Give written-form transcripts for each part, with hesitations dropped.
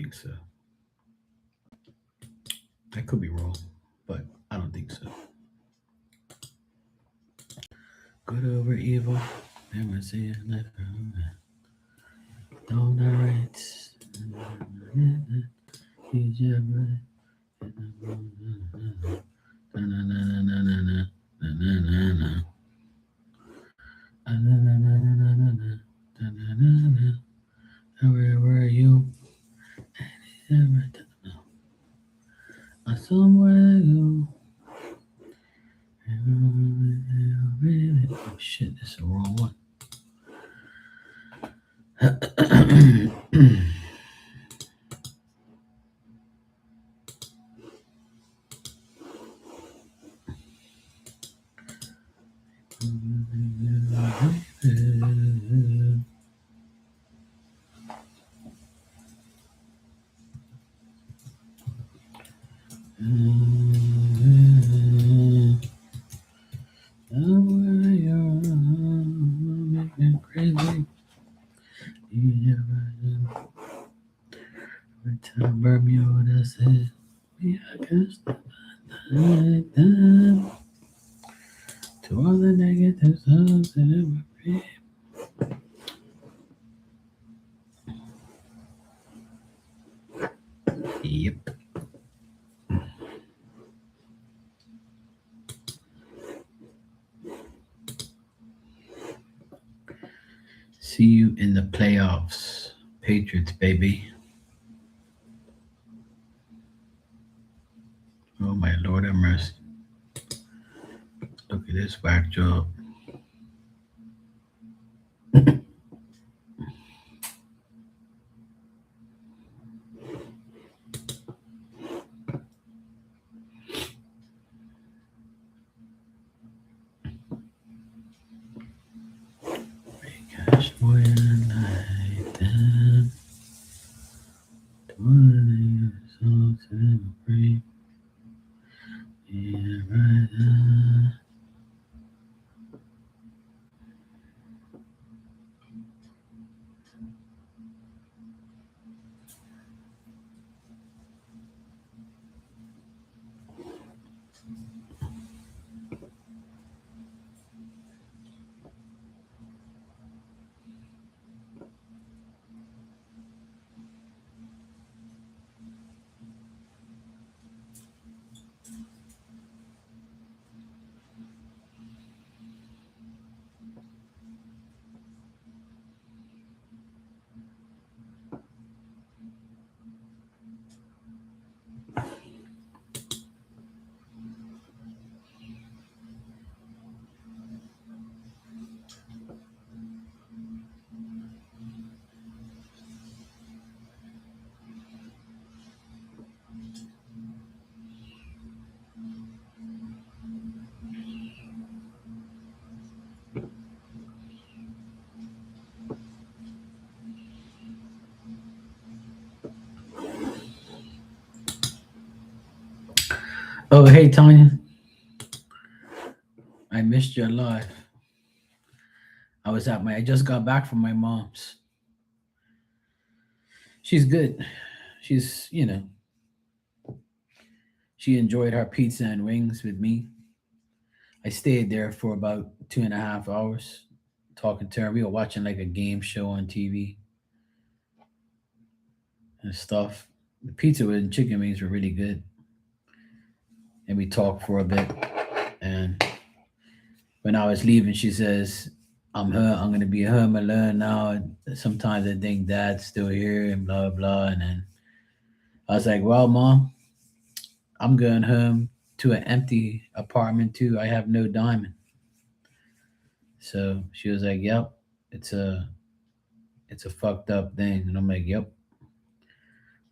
think so. I could be wrong, but I don't think so. Good over evil. Never see it left from don't the rights. He's your right. Where were you? Somewhere you. Oh shit, this is the wrong one. Crazy. Bermuda said, "We are just to all the negative songs that ever read." Yep. See you in the playoffs, Patriots, baby. Oh my Lord have mercy. Look at this whack job. Gosh, boy, like that. One songs that ever free. Yeah, right. Oh, hey, Tanya. I missed your live. I just got back from my mom's. She's good. She's, she enjoyed her pizza and wings with me. I stayed there for about 2.5 hours talking to her. We were watching like a game show on TV and stuff. The pizza and chicken wings were really good. And we talked for a bit. And when I was leaving, she says, I'm gonna be home alone now. Sometimes I think dad's still here and blah blah. And then I was like, well, mom, I'm going home to an empty apartment too. I have no diamond. So she was like, yep, it's a it's a fucked up thing. And I'm like, yep. I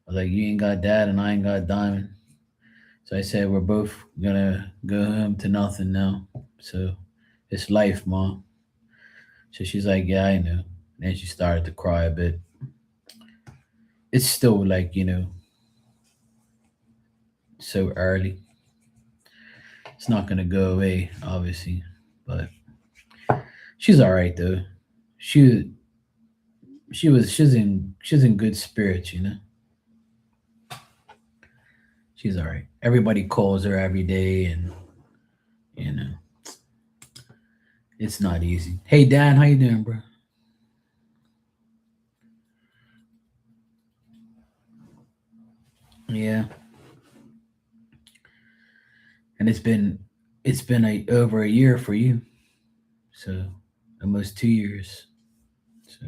was like, you ain't got dad and I ain't got diamond. So I said, we're both gonna go home to nothing now. So it's life, mom. So she's like, yeah, I know. And she started to cry a bit. It's still like, so early. It's not gonna go away, obviously. But she's all right though. She she's in good spirits. She's all right. Everybody calls her every day, and you know it's not easy. Hey Dan, how you doing, bro? Yeah, and it's been a over a year for you, so almost 2 years. So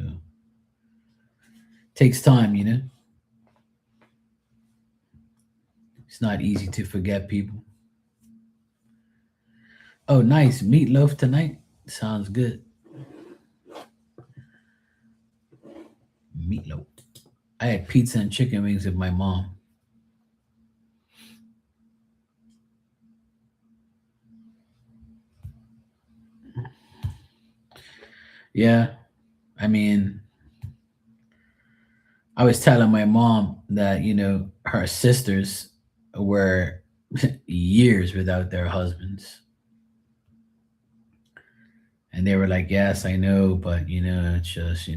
takes time, It's not easy to forget people. Oh, nice meatloaf tonight. Sounds good. Meatloaf. I had pizza and chicken wings with my mom. Yeah, I mean, I was telling my mom that her sisters were years without their husbands, and they were like, "Yes, I know, but it's just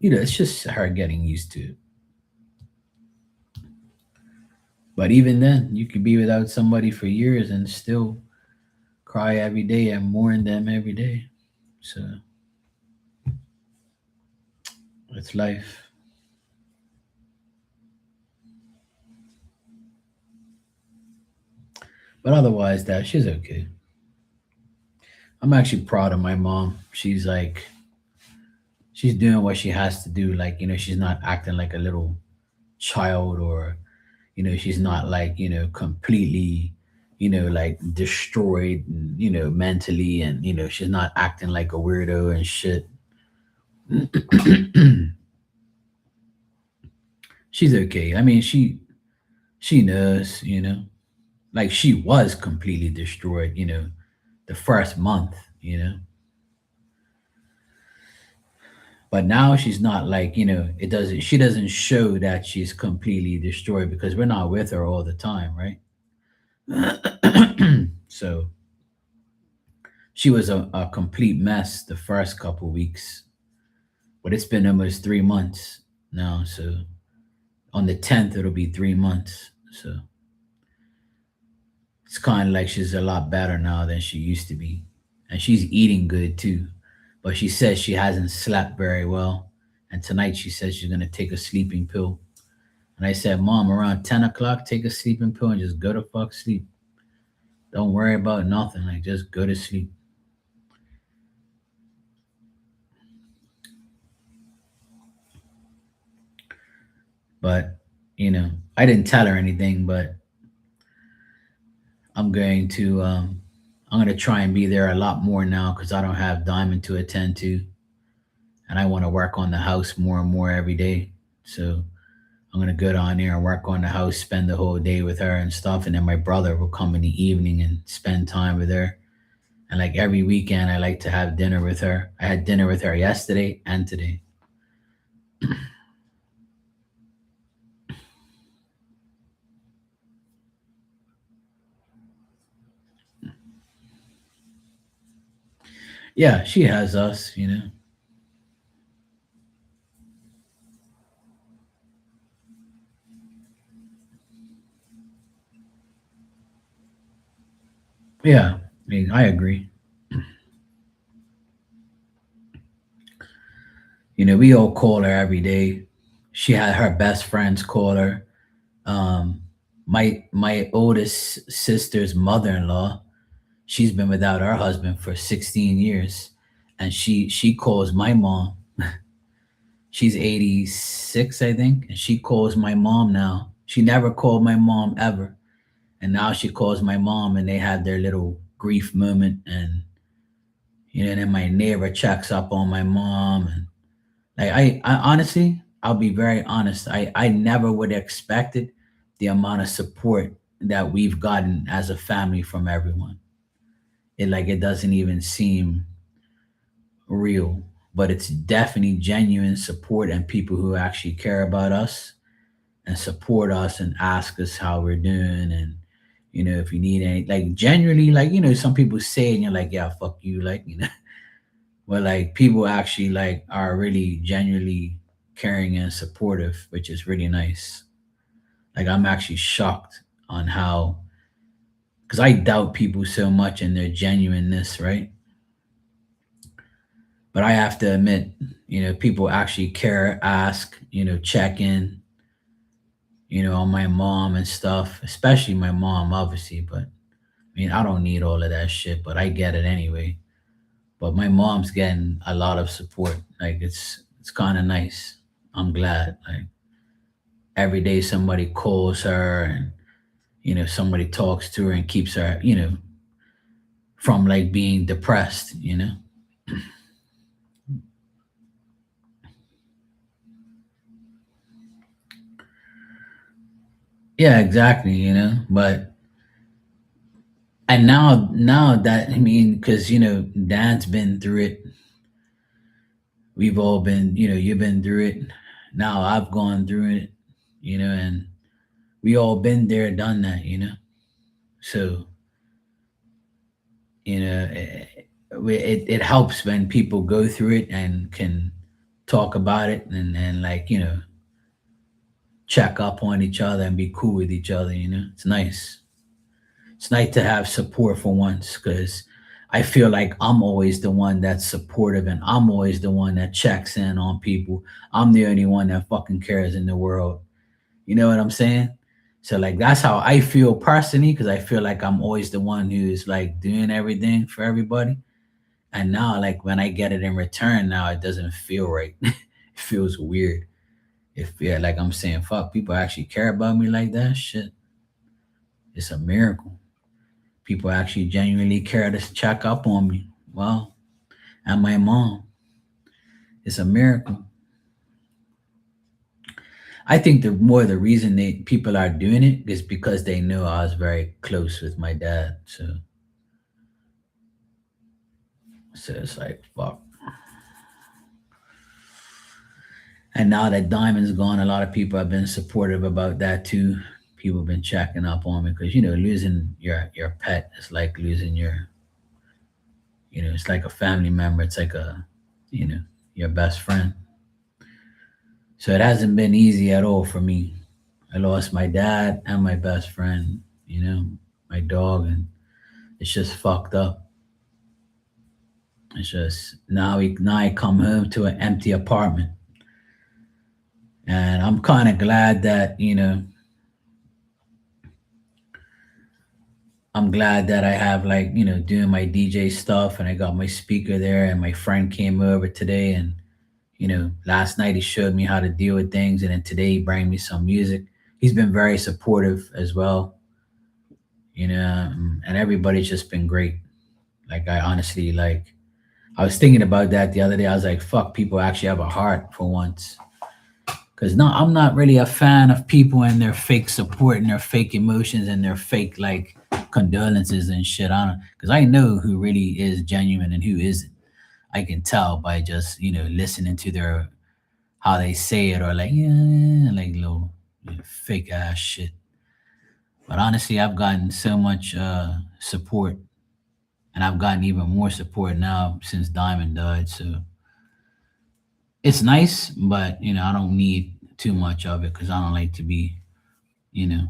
it's just her getting used to it." But even then, you could be without somebody for years and still cry every day and mourn them every day. So it's life. But otherwise, that she's okay. I'm actually proud of my mom. She's doing what she has to do. Like, she's not acting like a little child, or, she's not like, completely, like destroyed, mentally. And, she's not acting like a weirdo and shit. She's okay. I mean, she knows, like she was completely destroyed, the first month, you know. But now she's not like, it doesn't she doesn't show that she's completely destroyed because we're not with her all the time, right? So she was a complete mess the first couple weeks, but it's been almost 3 months now. So on the 10th, it'll be 3 months. So it's kind of like she's a lot better now than she used to be. And she's eating good too. But she says she hasn't slept very well. And tonight she says she's going to take a sleeping pill. And I said, Mom, around 10 o'clock, take a sleeping pill and just go to fuck sleep. Don't worry about nothing. Like, just go to sleep. But, I didn't tell her anything, but I'm going to, I'm going to try and be there a lot more now because I don't have Diamond to attend to. And I want to work on the house more and more every day. So I'm going to go down there and work on the house, spend the whole day with her and stuff. And then my brother will come in the evening and spend time with her. And like every weekend, I like to have dinner with her. I had dinner with her yesterday and today. Yeah, she has us. Yeah, I mean, I agree. We all call her every day. She had her best friends call her. Um, my oldest sister's mother-in-law, she's been without her husband for 16 years, and she calls my mom. She's 86, I think, and she calls my mom now. She never called my mom ever, and now she calls my mom, and they have their little grief moment. And then my neighbor checks up on my mom. And like, I honestly, I'll be very honest, I never would have expected the amount of support that we've gotten as a family from everyone. It doesn't even seem real, but it's definitely genuine support and people who actually care about us and support us and ask us how we're doing. And if you need any, like, genuinely, like, some people say and you're like, yeah, fuck you, like, but like people actually like are really genuinely caring and supportive, which is really nice. Like, I'm actually shocked on how, because I doubt people so much in their genuineness, right? But I have to admit, people actually care, ask, check in, on my mom and stuff, especially my mom, obviously. But I mean, I don't need all of that shit, but I get it anyway. But my mom's getting a lot of support. Like it's kind of nice. I'm glad. Like every day somebody calls her and somebody talks to her and keeps her, from like being depressed. Yeah, exactly, but and now that, I mean, because Dan's been through it, we've all been, you've been through it, now I've gone through it, and we all been there, done that, so it helps when people go through it and can talk about it, and like, check up on each other and be cool with each other. It's nice. It's nice to have support for once, because I feel like I'm always the one that's supportive, and I'm always the one that checks in on people. I'm the only one that fucking cares in the world. You know what I'm saying? So like that's how I feel personally, because I feel like I'm always the one who's like doing everything for everybody. And now, like when I get it in return, now it doesn't feel right. It feels weird. If, yeah, like I'm saying, fuck, people actually care about me like that. Shit, it's a miracle. People actually genuinely care to check up on me. Well, and my mom, it's a miracle. I think the reason people are doing it is because they know I was very close with my dad. So it's like fuck. And now that Diamond's gone, a lot of people have been supportive about that too. People have been checking up on me, because losing your pet is like losing it's like a family member. It's like you know your best friend. So it hasn't been easy at all for me. I lost my dad and my best friend, my dog, and it's just fucked up. It's just now I come home to an empty apartment, and I'm kind of glad that I'm glad that I have, like, doing my DJ stuff, and I got my speaker there, and my friend came over today, and last night he showed me how to deal with things, and then today he brought me some music. He's been very supportive as well, and everybody's just been great. Like I honestly, like, I was thinking about that the other day. I was like, fuck, people actually have a heart for once. Because no, I'm not really a fan of people and their fake support and their fake emotions and their fake like condolences and shit. I don't, because I know who really is genuine and who isn't. I can tell by just listening to their how they say it, or like, yeah, like little, fake ass shit. But honestly, I've gotten so much support, and I've gotten even more support now since Diamond died. So it's nice, but I don't need too much of it, because I don't like to be you know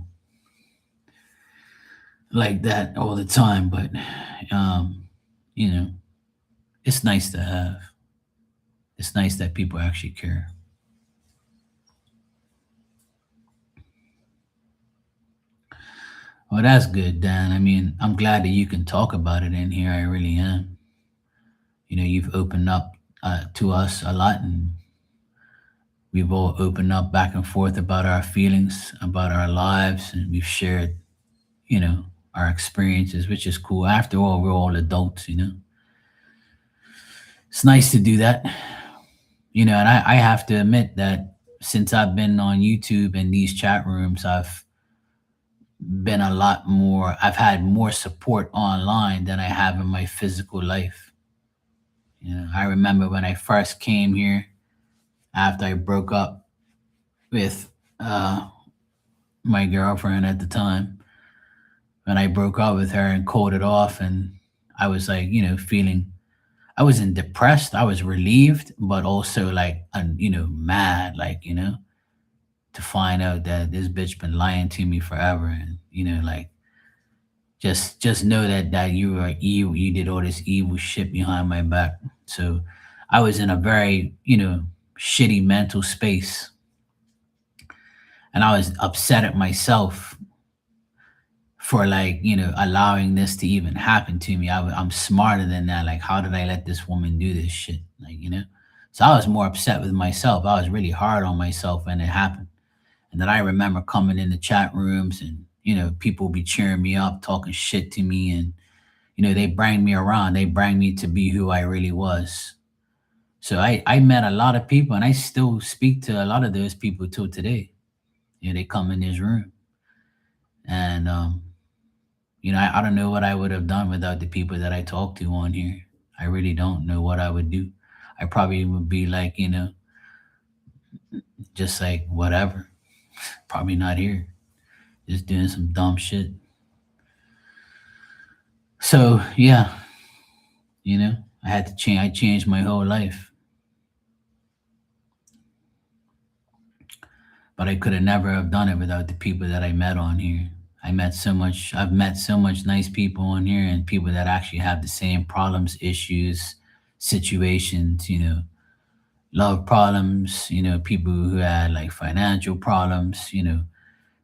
like that all the time. But um, you know, it's nice to have. It's nice that people actually care. Well, that's good, Dan. I mean, I'm glad that you can talk about it in here. I really am. You've opened up to us a lot, and we've all opened up back and forth about our feelings, about our lives, and we've shared, you know, our experiences, which is cool. After all, we're all adults. It's nice to do that. And I have to admit that since I've been on YouTube and these chat rooms, I've had more support online than I have in my physical life. I remember when I first came here after I broke up with my girlfriend at the time, when I broke up with her and called it off, and I was like, feeling, I wasn't depressed, I was relieved, but also like, mad, like, to find out that this bitch been lying to me forever, and like, just know that you are evil. You did all this evil shit behind my back. So I was in a very shitty mental space, and I was upset at myself for, like, allowing this to even happen to me. I'm smarter than that. Like, how did I let this woman do this shit? Like, so I was more upset with myself. I was really hard on myself when it happened. And then I remember coming in the chat rooms, and people be cheering me up, talking shit to me, and they bring me around. They bring me to be who I really was. So I met a lot of people, and I still speak to a lot of those people till today. They come in this room, and I don't know what I would have done without the people that I talk to on here. I really don't know what I would do. I probably would be like, just like whatever. Probably not here, just doing some dumb shit. So yeah, I had to change. I changed my whole life, but I could have never have done it without the people that I met on here. I've met so much nice people on here, and people that actually have the same problems, issues, situations, love problems, people who had like financial problems,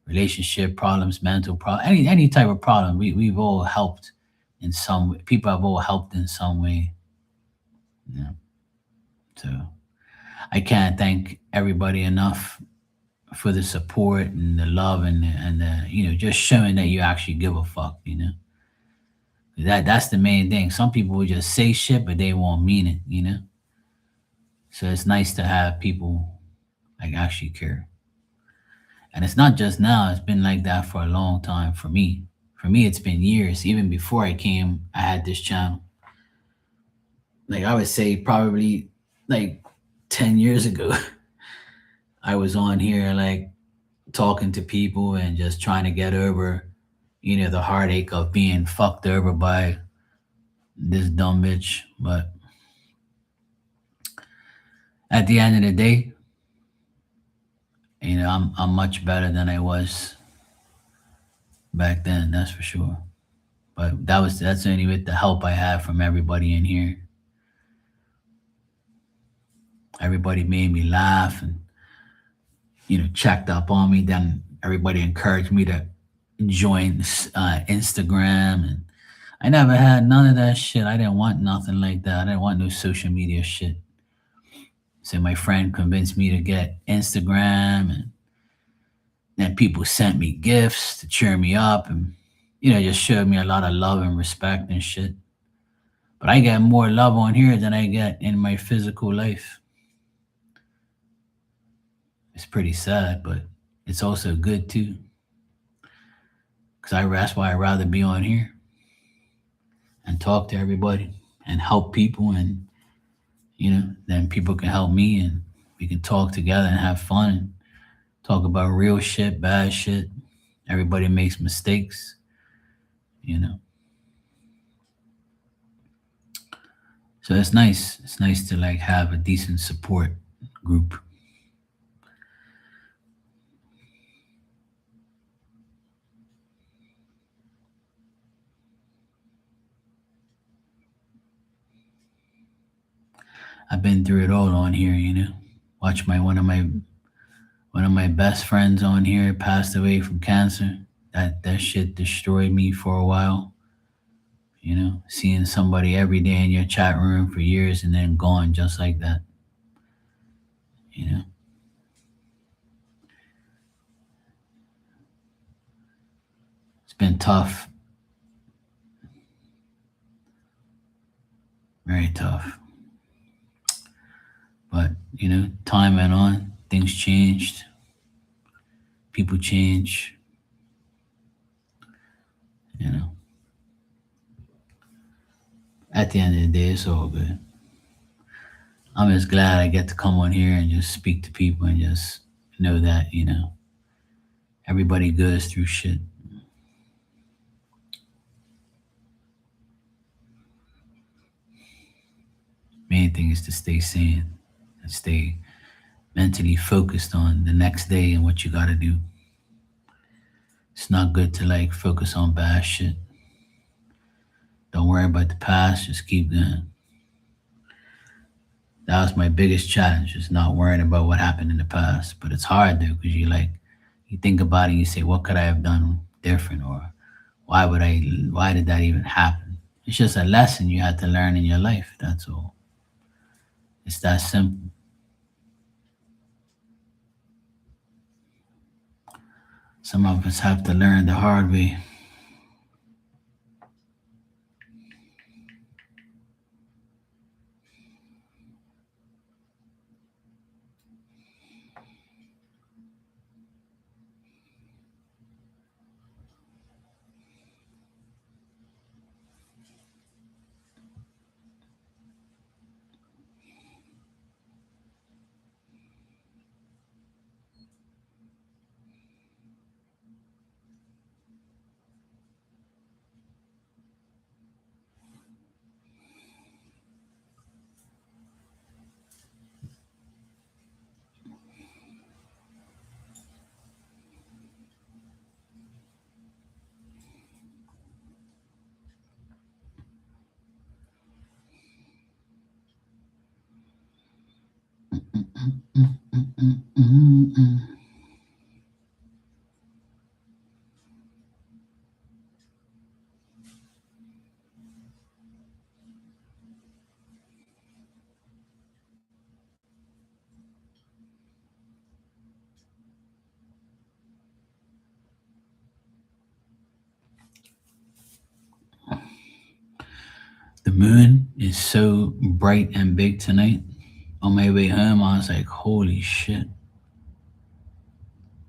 relationship problems, mental problems, any type of problem. We've all helped in some way. People have all helped in some way. You know? So I can't thank everybody enough for the support and the love, and just showing that you actually give a fuck. That's the main thing. Some people will just say shit, but they won't mean it. So it's nice to have people like actually care. And it's not just now, it's been like that for a long time for me. For me, it's been years. Even before I came, I had this channel. Like, I would say probably like 10 years ago, I was on here like talking to people and just trying to get over, the heartache of being fucked over by this dumb bitch. But at the end of the day, I'm much better than I was back then, that's for sure. But that's only with the help I have from everybody in here. Everybody made me laugh, and checked up on me. Then everybody encouraged me to join Instagram, and I never had none of that shit. I didn't want nothing like that. I didn't want no social media shit. So my friend convinced me to get Instagram, and then people sent me gifts to cheer me up, and just showed me a lot of love and respect and shit. But I get more love on here than I get in my physical life. It's pretty sad, but it's also good too. Cause that's why I'd rather be on here and talk to everybody and help people, and then people can help me, and we can talk together and have fun and talk about real shit, bad shit. Everybody makes mistakes, you know. So it's nice. It's nice to like have a decent support group. I've been through it all on here. Watch my one of my best friends on here passed away from cancer. That shit destroyed me for a while. Seeing somebody every day in your chat room for years and then gone just like that. You know, it's been tough, very tough. But time went on, things changed, people change. You know, at the end of the day, it's all good. I'm just glad I get to come on here and just speak to people and just know that everybody goes through shit. Main thing is to stay sane and stay mentally focused on the next day and what you got to do. It's not good to like focus on bad shit. Don't worry about the past, just keep going. That was my biggest challenge, is not worrying about what happened in the past. But it's hard though, because you think about it and you say, what could I have done different? Or why did that even happen? It's just a lesson you had to learn in your life. That's all. It's that simple. Some of us have to learn the hard way. The moon is so bright and big tonight. On my way home, I was like, holy shit.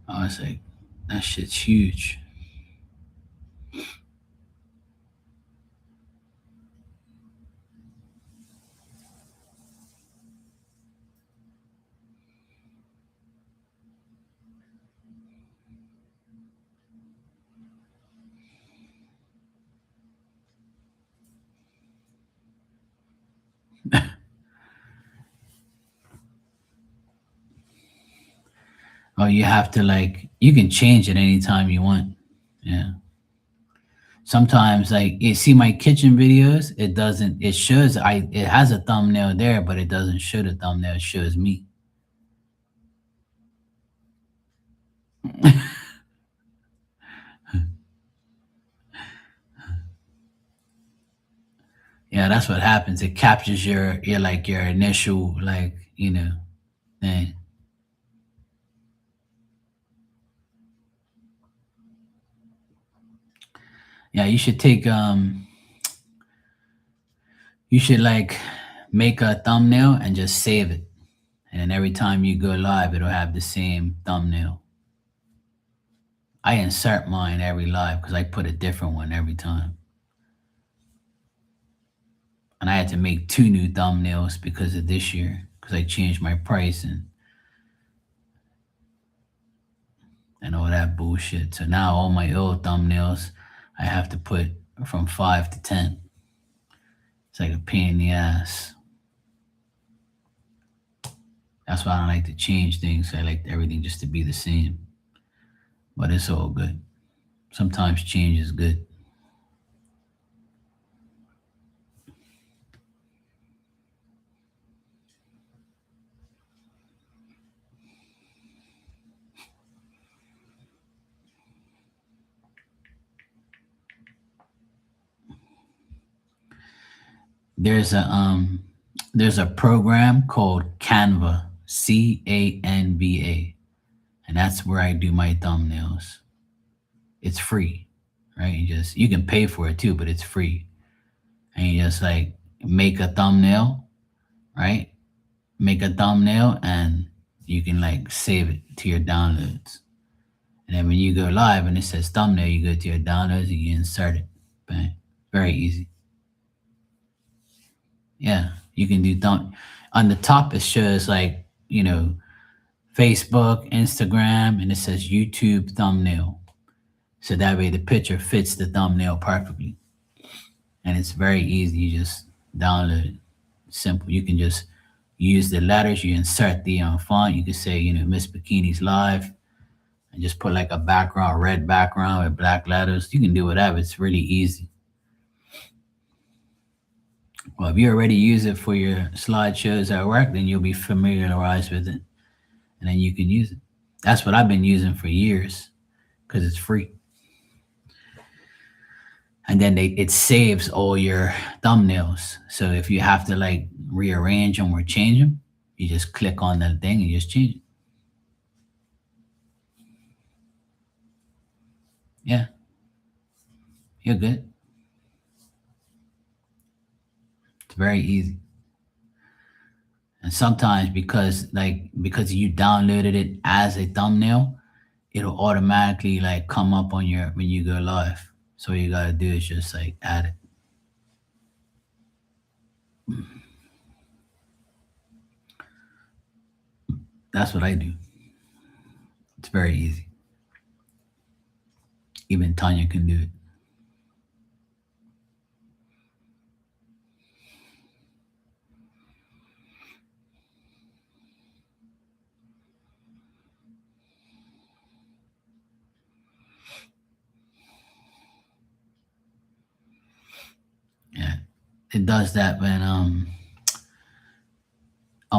I was like, that shit's huge. Oh, you have to like, you can change it anytime you want. Yeah. Sometimes, like, you see my kitchen videos, it doesn't, it shows, it has a thumbnail there, but it doesn't show the thumbnail, it shows me. Yeah, that's what happens. It captures your initial, like, thing. Yeah, you should like make a thumbnail and just save it. And every time you go live, it'll have the same thumbnail. I insert mine every live because I put a different one every time. And I had to make two new thumbnails because of this year, because I changed my price and all that bullshit. So now all my old thumbnails, I have to put from 5 to 10. It's like a pain in the ass. That's why I don't like to change things. I like everything just to be the same. But it's all good. Sometimes change is good. There's a program called Canva, Canva, and that's where I do my thumbnails. It's free, right? You can pay for it too, but it's free. And you just like make a thumbnail, right? Make a thumbnail and you can like save it to your downloads. And then when you go live and it says thumbnail, you go to your downloads and you insert it. Bang. Very easy. Yeah. You can do on the top it shows like, Facebook, Instagram, and it says YouTube thumbnail. So that way the picture fits the thumbnail perfectly. And it's very easy. You just download it. Simple. You can just You use the letters, you insert the font. You could say, Miss Bikini's live, and just put like a background, red background with black letters. You can do whatever. It's really easy. Well, if you already use it for your slideshows at work, then you'll be familiarized with it, and then you can use it. That's what I've been using for years because it's free. And then it saves all your thumbnails. So if you have to like rearrange them or change them, you just click on that thing and just change it. Yeah, you're good. It's very easy. And sometimes because you downloaded it as a thumbnail, it'll automatically like come up on your when you go live. So all you gotta do is just like add it. That's what I do. It's very easy. Even Tanya can do it. Yeah. It does that when on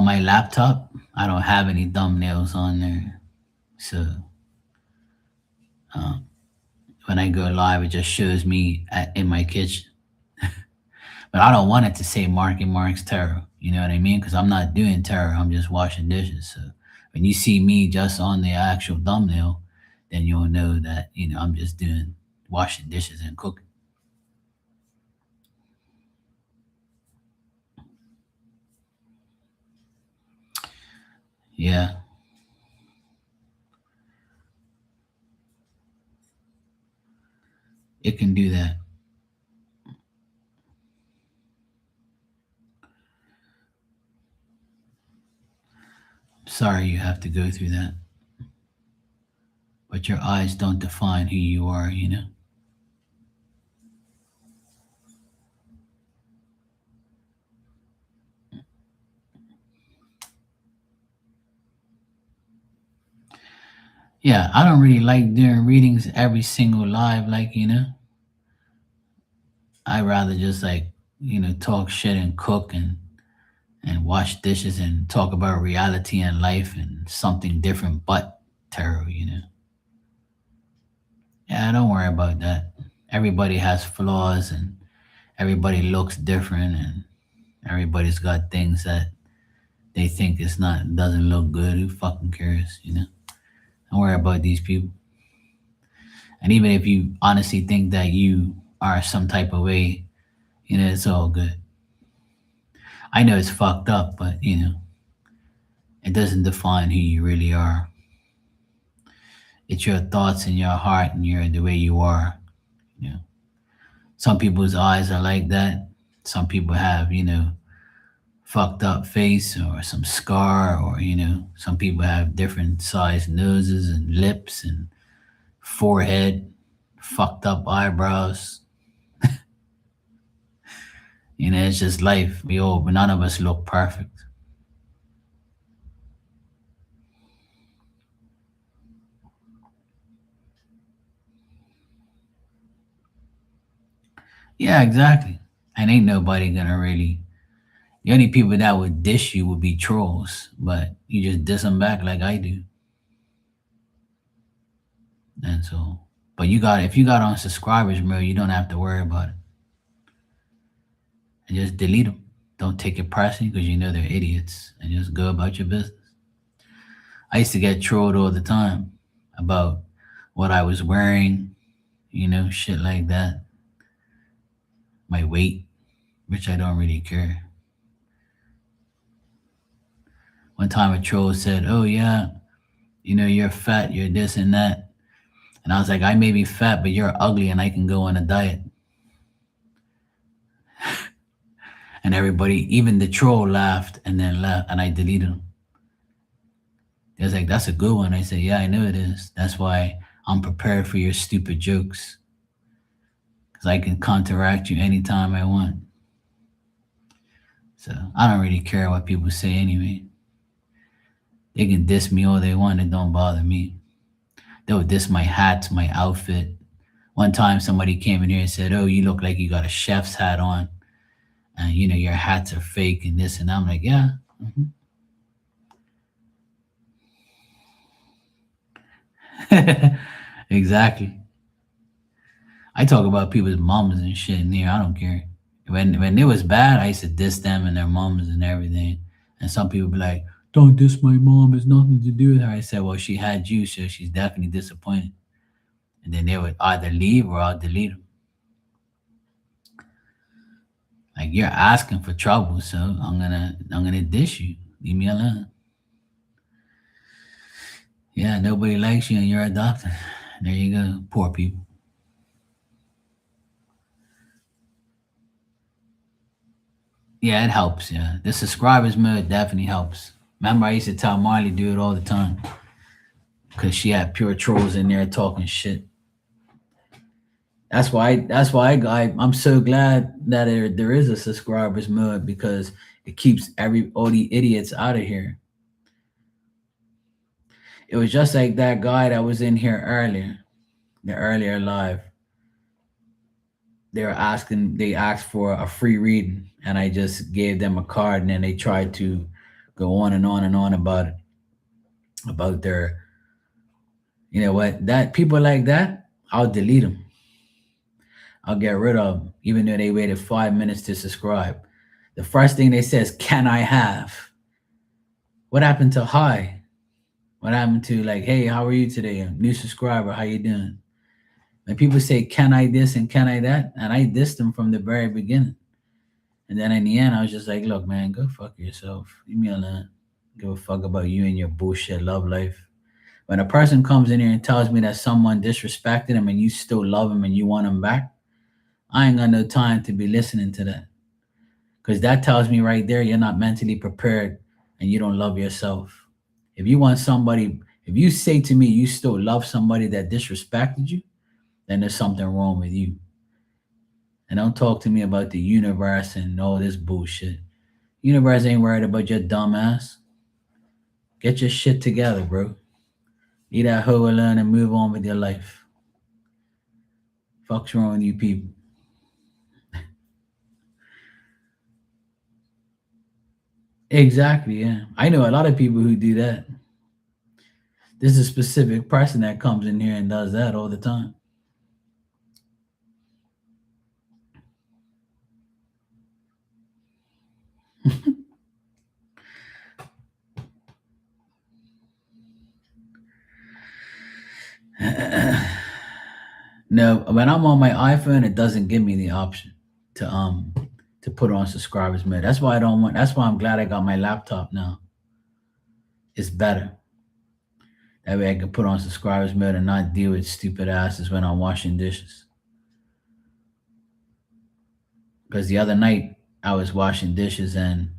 my laptop I don't have any thumbnails on there. So um, when I go live, it just shows me in my kitchen. But I don't want it to say Mark and Mark's Tarot. You know what I mean? Because I'm not doing tarot. I'm just washing dishes. So when you see me just on the actual thumbnail, then you'll know that I'm just doing washing dishes and cooking. Yeah, it can do that. Sorry you have to go through that, but your eyes don't define who you are. Yeah, I don't really like doing readings every single live. Like, I rather just like, talk shit and cook and wash dishes and talk about reality and life and something different but tarot. Yeah, don't worry about that. Everybody has flaws and everybody looks different and everybody's got things that they think is not doesn't look good. Who fucking cares? Don't worry about these people. And even if you honestly think that you are some type of way, it's all good. I know it's fucked up, but it doesn't define who you really are. It's your thoughts and your heart and the way you are. You know, some people's eyes are like that. Some people have fucked up face or some scar, or some people have different sized noses and lips and forehead, fucked up eyebrows. It's just life. None of us look perfect. Yeah, exactly. And ain't nobody gonna really. The only people that would dish you would be trolls, but you just diss them back like I do. And so, but if you got on subscribers mode, you don't have to worry about it. And just delete them. Don't take it personally because you know they're idiots, and just go about your business. I used to get trolled all the time about what I was wearing, shit like that. My weight, which I don't really care. One time a troll said, "Oh yeah, you're fat, you're this and that." And I was like, "I may be fat, but you're ugly and I can go on a diet." And everybody, even the troll laughed and then left, and I deleted them. They was like, "That's a good one." I said, "Yeah, I know it is. That's why I'm prepared for your stupid jokes. Because I can counteract you anytime I want." So I don't really care what people say anyway. They can diss me all they want. It don't bother me. They'll diss my hats, my outfit. One time somebody came in here and said, "Oh, you look like you got a chef's hat on, and your hats are fake and this and that." I'm like, yeah. Exactly. I talk about people's moms and shit in here. I don't care. When it was bad, I used to diss them and their moms and everything. And some people be like, "Don't diss my mom. It's nothing to do with her." I said, "Well, she had you, so she's definitely disappointed." And then they would either leave or I'll delete them. Like, you're asking for trouble, so I'm gonna dish you. Leave me alone. Yeah, nobody likes you and you're adopted. There you go. Poor people. Yeah, it helps. Yeah, the subscribers mode definitely helps. Remember, I used to tell Marley do it all the time because she had pure trolls in there talking shit. I'm so glad that there is a subscribers mode because it keeps all the idiots out of here. It was just like that guy that was in here earlier, the earlier live. They asked for a free reading, and I just gave them a card, and then they tried to go on and on and on about it, about their, what, that people like that, I'll delete them. I'll get rid of them, even though they waited 5 minutes to subscribe. The first thing they say is, "Can I have?" What happened to hi? What happened to, like, "Hey, how are you today? A new subscriber, how you doing?" When people say, "Can I this and can I that?" and I dissed them from the very beginning. And then in the end, I was just like, "Look, man, go fuck yourself. Leave me alone. Give a fuck about you and your bullshit love life." When a person comes in here and tells me that someone disrespected him and you still love him and you want him back, I ain't got no time to be listening to that. Because that tells me right there you're not mentally prepared and you don't love yourself. If you want somebody, if you say to me you still love somebody that disrespected you, then there's something wrong with you. And don't talk to me about the universe and all this bullshit. Universe ain't worried about your dumb ass. Get your shit together, bro. Leave that hoe alone and move on with your life. Fuck's wrong with you people? Exactly, yeah. I know a lot of people who do that. There's a specific person that comes in here and does that all the time. No, when I'm on my iPhone, it doesn't give me the option to put on subscribers mode. That's why I don't want. That's why I'm glad I got my laptop now. It's better. That way I can put on subscribers mode and not deal with stupid asses when I'm washing dishes. Because the other night I was washing dishes and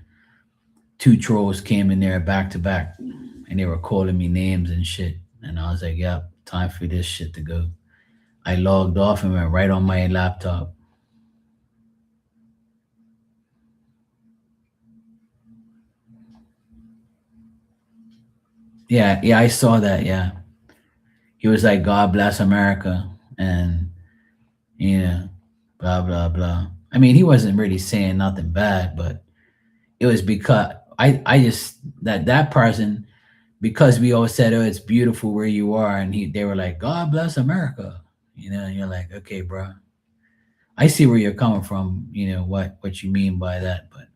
two trolls came in there back to back, and they were calling me names and shit. And I was like, "Yep, time for this shit to go." I logged off and went right on my laptop. Yeah, yeah, I saw that. Yeah, he was like, "God bless America," and yeah, blah blah blah. I mean, he wasn't really saying nothing bad, but it was because I just that person, because we all said, "Oh, it's beautiful where you are," and they were like, "God bless America," and you're like, "Okay, bro, I see where you're coming from. You know what you mean by that, but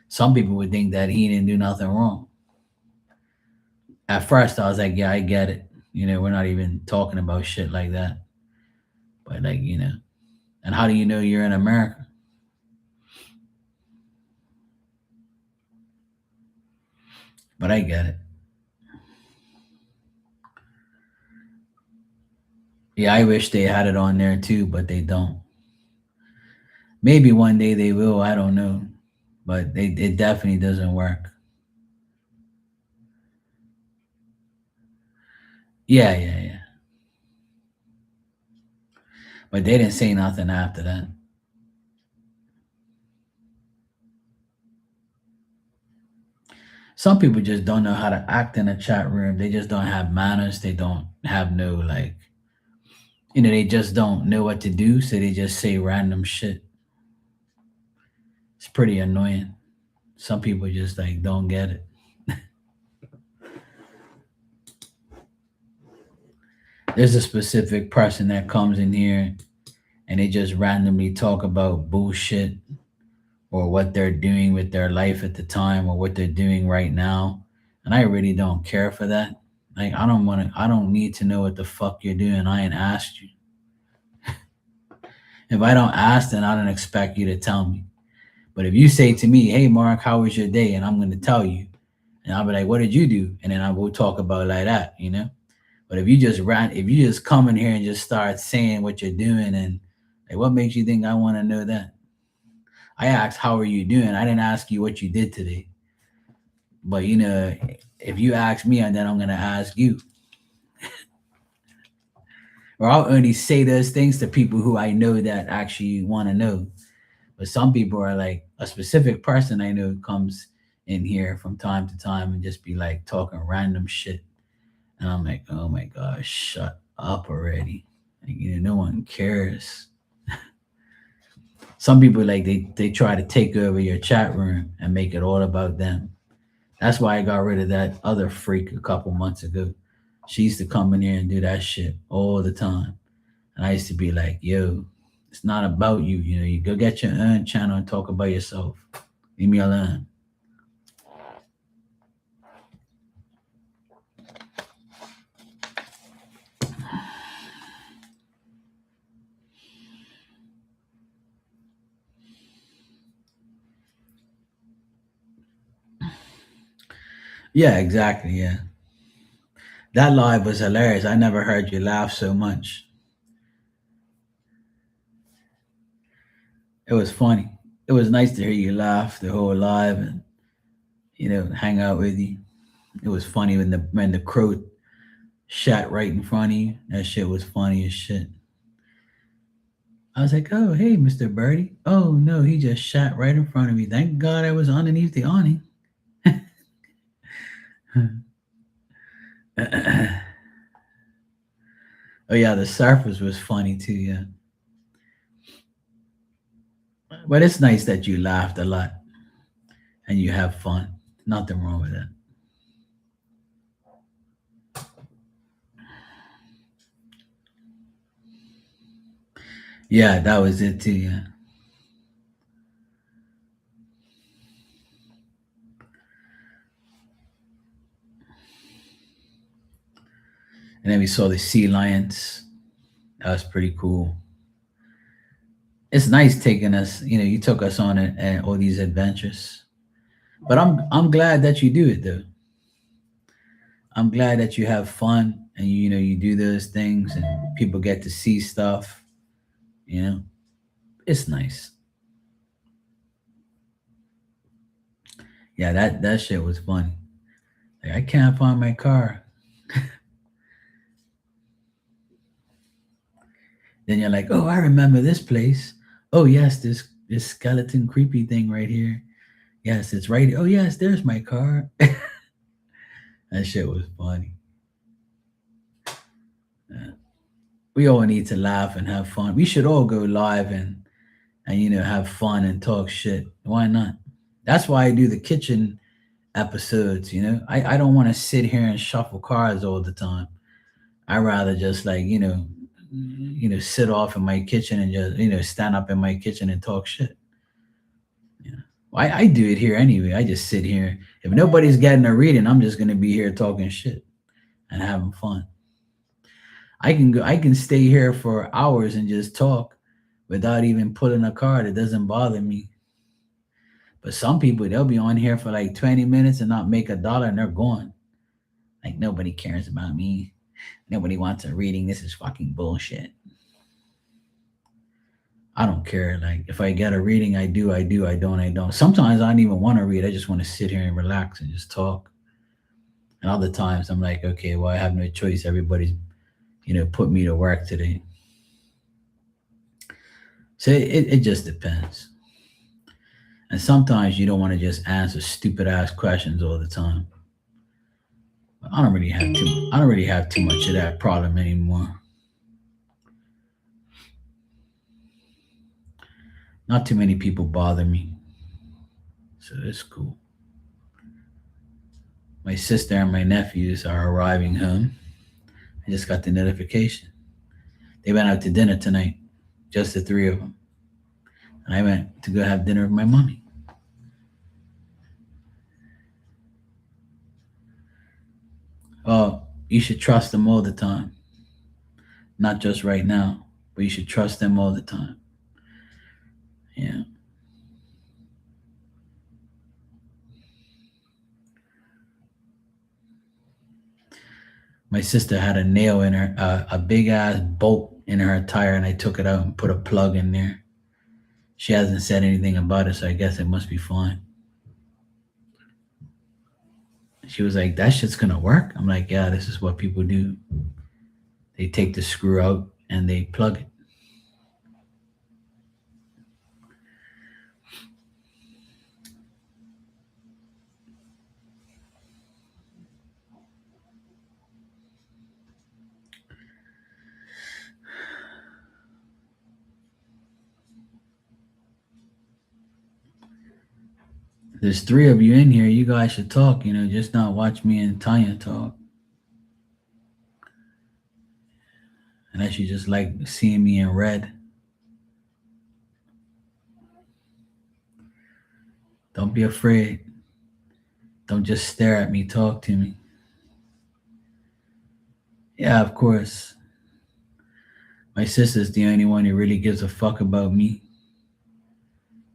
some people would think that he didn't do nothing wrong." At first, I was like, "Yeah, I get it. We're not even talking about shit like that." But like, and how do you know you're in America? But I get it. Yeah, I wish they had it on there too, but they don't. Maybe one day they will. I don't know, but it definitely doesn't work. Yeah, yeah, yeah. But they didn't say nothing after that. Some people just don't know how to act in a chat room. They just don't have manners. They don't have no like, they just don't know what to do, so they just say random shit. It's pretty annoying. Some people just like don't get it. There's a specific person that comes in here and they just randomly talk about bullshit or what they're doing with their life at the time or what they're doing right now. And I really don't care for that. Like I don't need to know what the fuck you're doing. I ain't asked you. If I don't ask, then I don't expect you to tell me. But if you say to me, hey Mark, how was your day? And I'm gonna tell you, and I'll be like, what did you do? And then I will talk about it like that. But if you just come in here and just start saying what you're doing and like what makes you think I want to know that? I asked how are you doing? I didn't ask you what you did today. But if you ask me and then I'm gonna ask you. Or I'll only say those things to people who I know that actually want to know. But some people are like a specific person I know comes in here from time to time and just be like talking random shit. And I'm like, oh my gosh, shut up already. Like, no one cares. Some people like they try to take over your chat room and make it all about them. That's why I got rid of that other freak a couple months ago. She used to come in here and do that shit all the time. And I used to be like, yo, it's not about you. You go get your own channel and talk about yourself. Leave me alone. Yeah, exactly. Yeah. That live was hilarious. I never heard you laugh so much. It was funny. It was nice to hear you laugh the whole live and hang out with you. It was funny when the crow shot right in front of you. That shit was funny as shit. I was like, oh hey, Mr. Birdie. Oh no, he just shot right in front of me. Thank God I was underneath the awning. Oh yeah, the surfers was funny too. Yeah, but it's nice that you laughed a lot and you have fun. Nothing wrong with that. Yeah, that was it too. Yeah, and then we saw the sea lions. That was pretty cool. It's nice taking us. You took us on all these adventures. But I'm glad that you do it though. I'm glad that you have fun and you do those things and people get to see stuff. You know, it's nice. Yeah, that shit was funny. Like, I can't find my car. Then you're like, oh, I remember this place. Oh yes, this skeleton creepy thing right here. Yes, it's right. Oh yes, there's my car. That shit was funny. Yeah. We all need to laugh and have fun. We should all go live and have fun and talk shit. Why not? That's why I do the kitchen episodes. I don't want to sit here and shuffle cards all the time. I rather just like sit off in my kitchen and just stand up in my kitchen and talk shit. You know, I do it here anyway. I just sit here. If nobody's getting a reading, I'm just gonna be here talking shit and having fun. I can go. I can stay here for hours and just talk without even pulling a card. It doesn't bother me. But some people they'll be on here for like 20 minutes and not make a dollar and they're gone. Like nobody cares about me. Nobody wants a reading. This is fucking bullshit. I don't care. Like if I get a reading, I do. I do. I don't. I don't. Sometimes I don't even want to read. I just want to sit here and relax and just talk. And other times I'm like, okay, well I have no choice. Everybody's put me to work today. So it just depends. And sometimes you don't want to just answer stupid ass questions all the time. But I don't really have too much of that problem anymore. Not too many people bother me. So it's cool. My sister and my nephews are arriving home. I just got the notification. They went out to dinner tonight, just the three of them. And I went to go have dinner with my mommy. Oh, you should trust them all the time. Not just right now, but you should trust them all the time. Yeah. My sister had a nail in her, a big ass bolt in her tire, and I took it out and put a plug in there. She hasn't said anything about it, so I guess it must be fine. She was like, "That shit's gonna work." I'm like, "Yeah, this is what people do. They take the screw out and they plug it." There's three of you in here. You guys should talk. Just not watch me and Tanya talk. Unless you just like seeing me in red. Don't be afraid. Don't just stare at me. Talk to me. Yeah, of course. My sister's the only one who really gives a fuck about me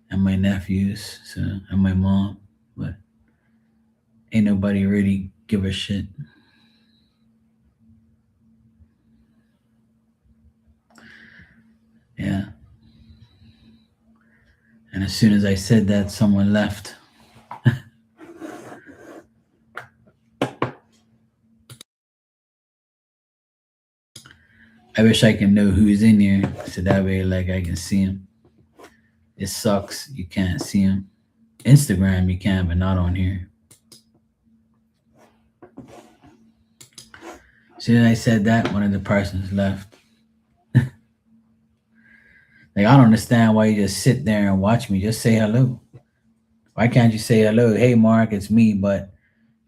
and my nephews, and my mom. But ain't nobody really give a shit. Yeah. And as soon as I said that, someone left. I wish I can know who's in here, so that way, like, I can see him. It sucks. You can't see him. Instagram, you can, but not on here. As soon as I said that, one of the persons left. Like, I don't understand why you just sit there and watch me. Just say hello. Why can't you say hello? Hey, Mark, it's me. But,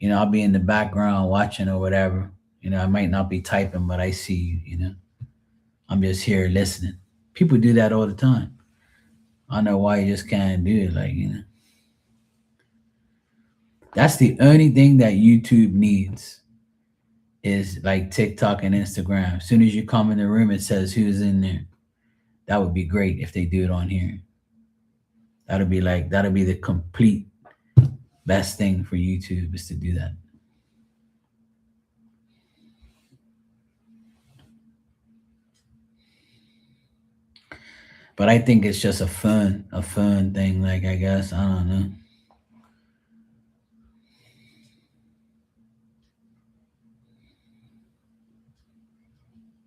I'll be in the background watching or whatever. I might not be typing, but I see you. I'm just here listening. People do that all the time. I don't know why you just can't do it. Like. That's the only thing that YouTube needs is like TikTok and Instagram. As soon as you come in the room, it says who's in there. That would be great if they do it on here. That'll be the complete best thing for YouTube is to do that. But I think it's just a fun thing. Like I guess I don't know.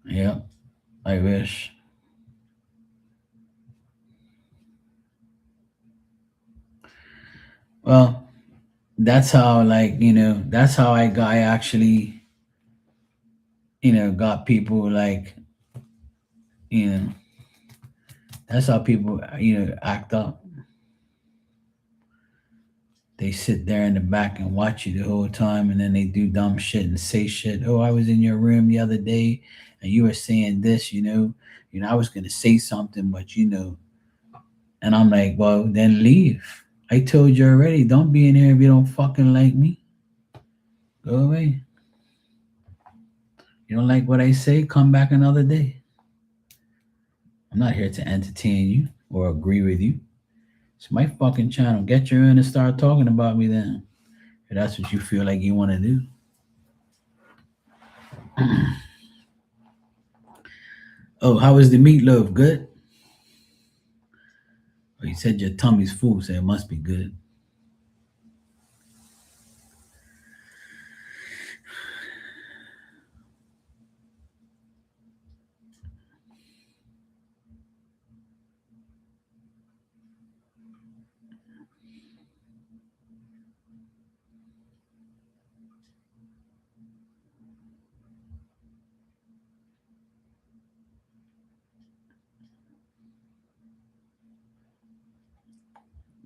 Yeah, I wish. Well, that's how that's how I actually got people like you know that's how people act up. They sit there in the back and watch you the whole time, and then they do dumb shit and say shit. Oh, I was in your room the other day, and you were saying this. I was gonna say something, but and I'm like, well, then leave. I told you already. Don't be in here if you don't fucking like me. Go away. You don't like what I say? Come back another day. I'm not here to entertain you or agree with you. It's my fucking channel. Get your in and start talking about me then. If that's what you feel like you want to do. Oh, how is the meatloaf? Good? Oh, you said your tummy's full, so it must be good.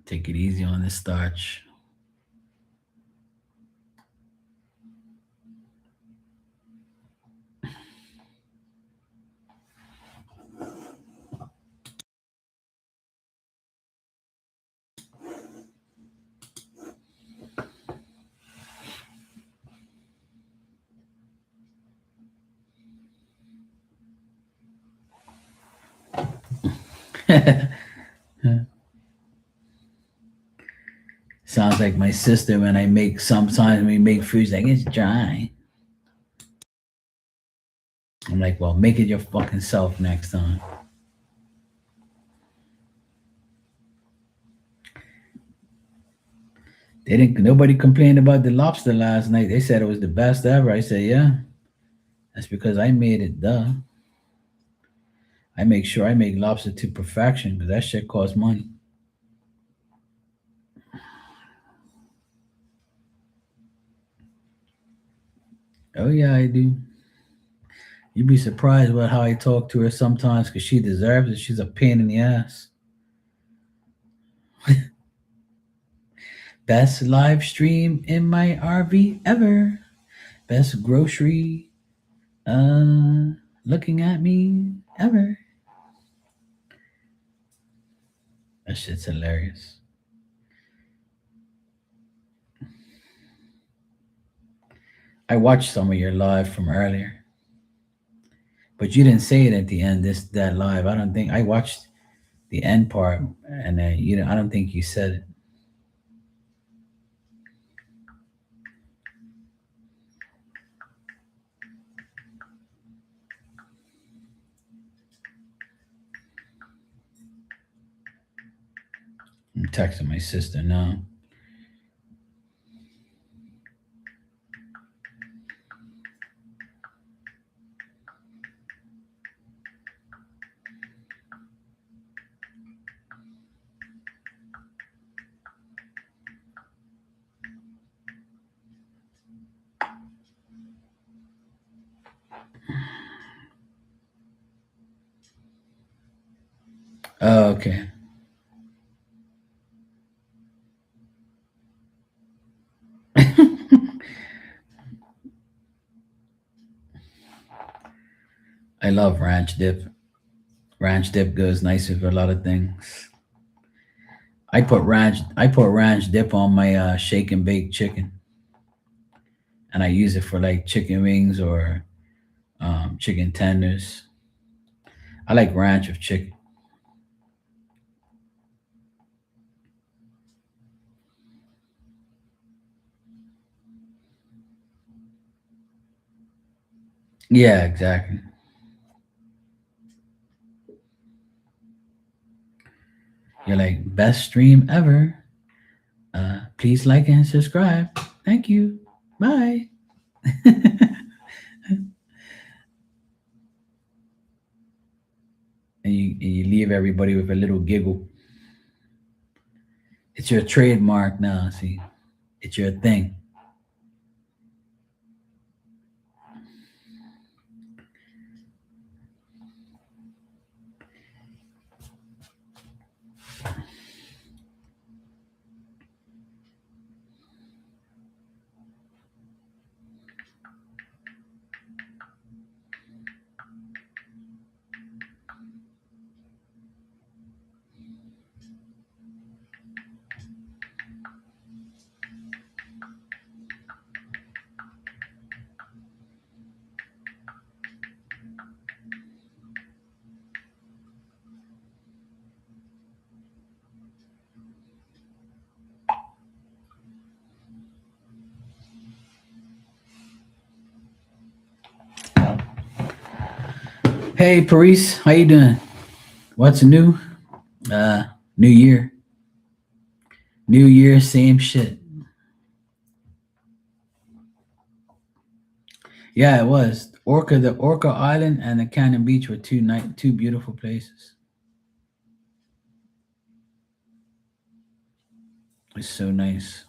Take it easy on the starch. Sounds like my sister when I make sometimes when we make food, she's like, it's dry. I'm like, well, make it your fucking self next time. They didn't nobody complained about the lobster last night. They said it was the best ever. I said, yeah. That's because I made it, duh. I make sure I make lobster to perfection because that shit costs money. Oh yeah, I do. You'd be surprised about how I talk to her sometimes because she deserves it. She's a pain in the ass. Best live stream in my RV ever. Best grocery looking at me ever. That shit's hilarious. I watched some of your live from earlier, but you didn't say it at the end. This that live. I don't think I watched the end part, and you. I don't think you said it. I'm texting my sister now. Oh, okay. I love ranch dip. Ranch dip goes nice with a lot of things. I put ranch dip on my shake and bake chicken, and I use it for like chicken wings or chicken tenders. I like ranch with chicken. Yeah, exactly. You're like best stream ever. Please like and subscribe. Thank you. Bye. And you leave everybody with a little giggle. It's your trademark now. See, it's your thing. Hey, Paris, how you doing? What's new? Uh, New Year. New Year, same shit. Yeah, it was. The Orca Island and the Cannon Beach were two beautiful places. It's so nice.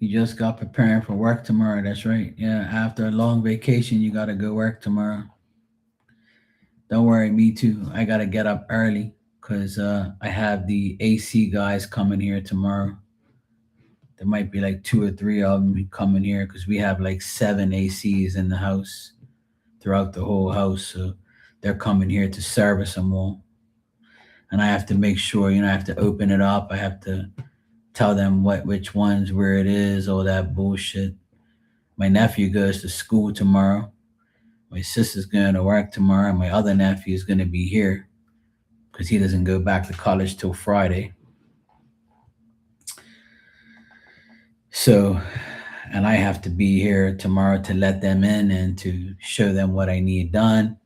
You just got preparing for work tomorrow. That's right. Yeah, after a long vacation, you got to go work tomorrow. Don't worry, me too. I got to get up early because I have the AC guys coming here tomorrow. There might be like two or three of them coming here because we have like seven ACs in the house throughout the whole house. So they're coming here to service them all. And I have to make sure, I have to open it up. I have to tell them which ones, where it is, all that bullshit. My nephew goes to school tomorrow. My sister's going to work tomorrow. My other nephew is going to be here because he doesn't go back to college till Friday. So, and I have to be here tomorrow to let them in and to show them what I need done.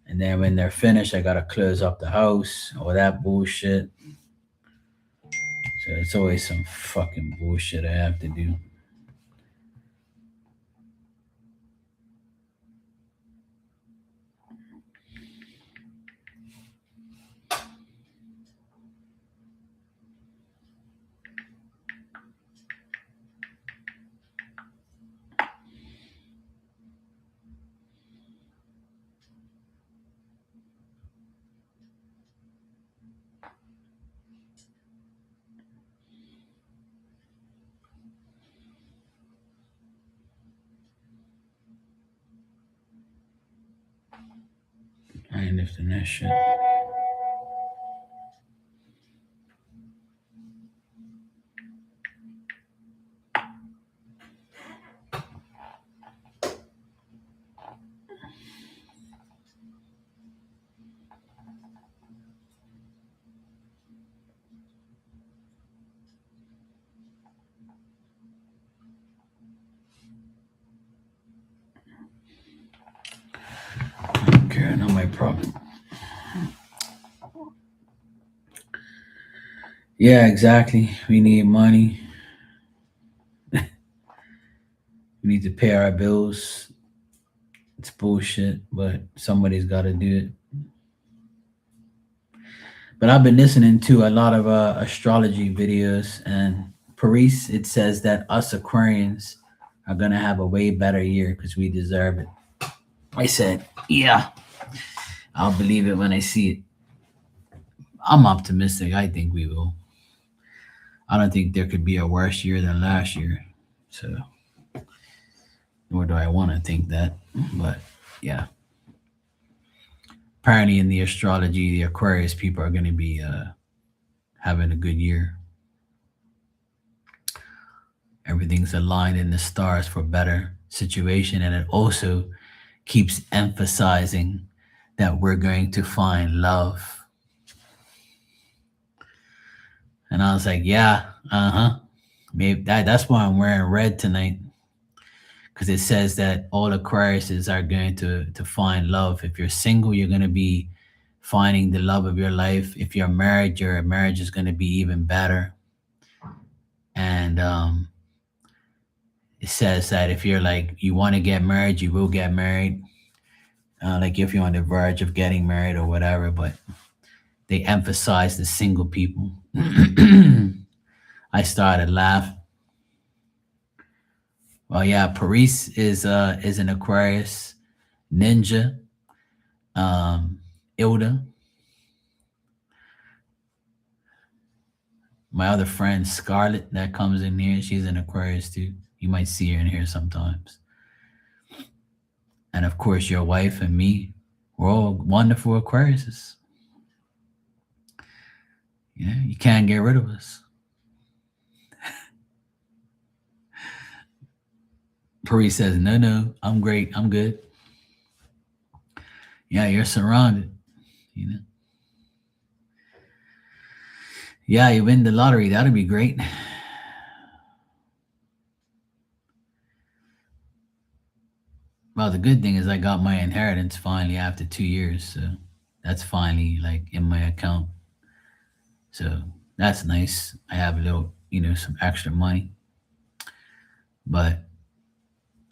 And then when they're finished, I got to close up the house, all that bullshit. So it's always some fucking bullshit I have to do. I ain't lifting that shit. Okay, not my problem. Yeah, exactly. We need money. We need to pay our bills. It's bullshit, but somebody's got to do it. But I've been listening to a lot of astrology videos, and Paris, it says that us Aquarians are going to have a way better year because we deserve it. I said, yeah, I'll believe it when I see it. I'm optimistic. I think we will. I don't think there could be a worse year than last year. So, nor do I want to think that. But yeah, apparently in the astrology, the Aquarius people are going to be having a good year. Everything's aligned in the stars for better situation, and it also keeps emphasizing that we're going to find love. And I was like, yeah, maybe that's why I'm wearing red tonight, because it says that all Aquariuses are going to find love. If you're single, you're going to be finding the love of your life. If you're married, your marriage is going to be even better. And it says that if you're like you want to get married, you will get married. Like if you're on the verge of getting married or whatever, but they emphasize the single people. I started laughing. Well, yeah, Paris is an Aquarius, Ninja, Ilda, my other friend Scarlett that comes in here. She's an Aquarius too. You might see her in here sometimes. And of course, your wife and me, we're all wonderful Aquariuses. Yeah, you can't get rid of us. Paris says, no, no, I'm great. I'm good. Yeah, you're surrounded. You know. Yeah, you win the lottery. That'd be great. Well, the good thing is I got my inheritance finally after 2 years, so that's finally like in my account. So that's nice. I have a little, some extra money. But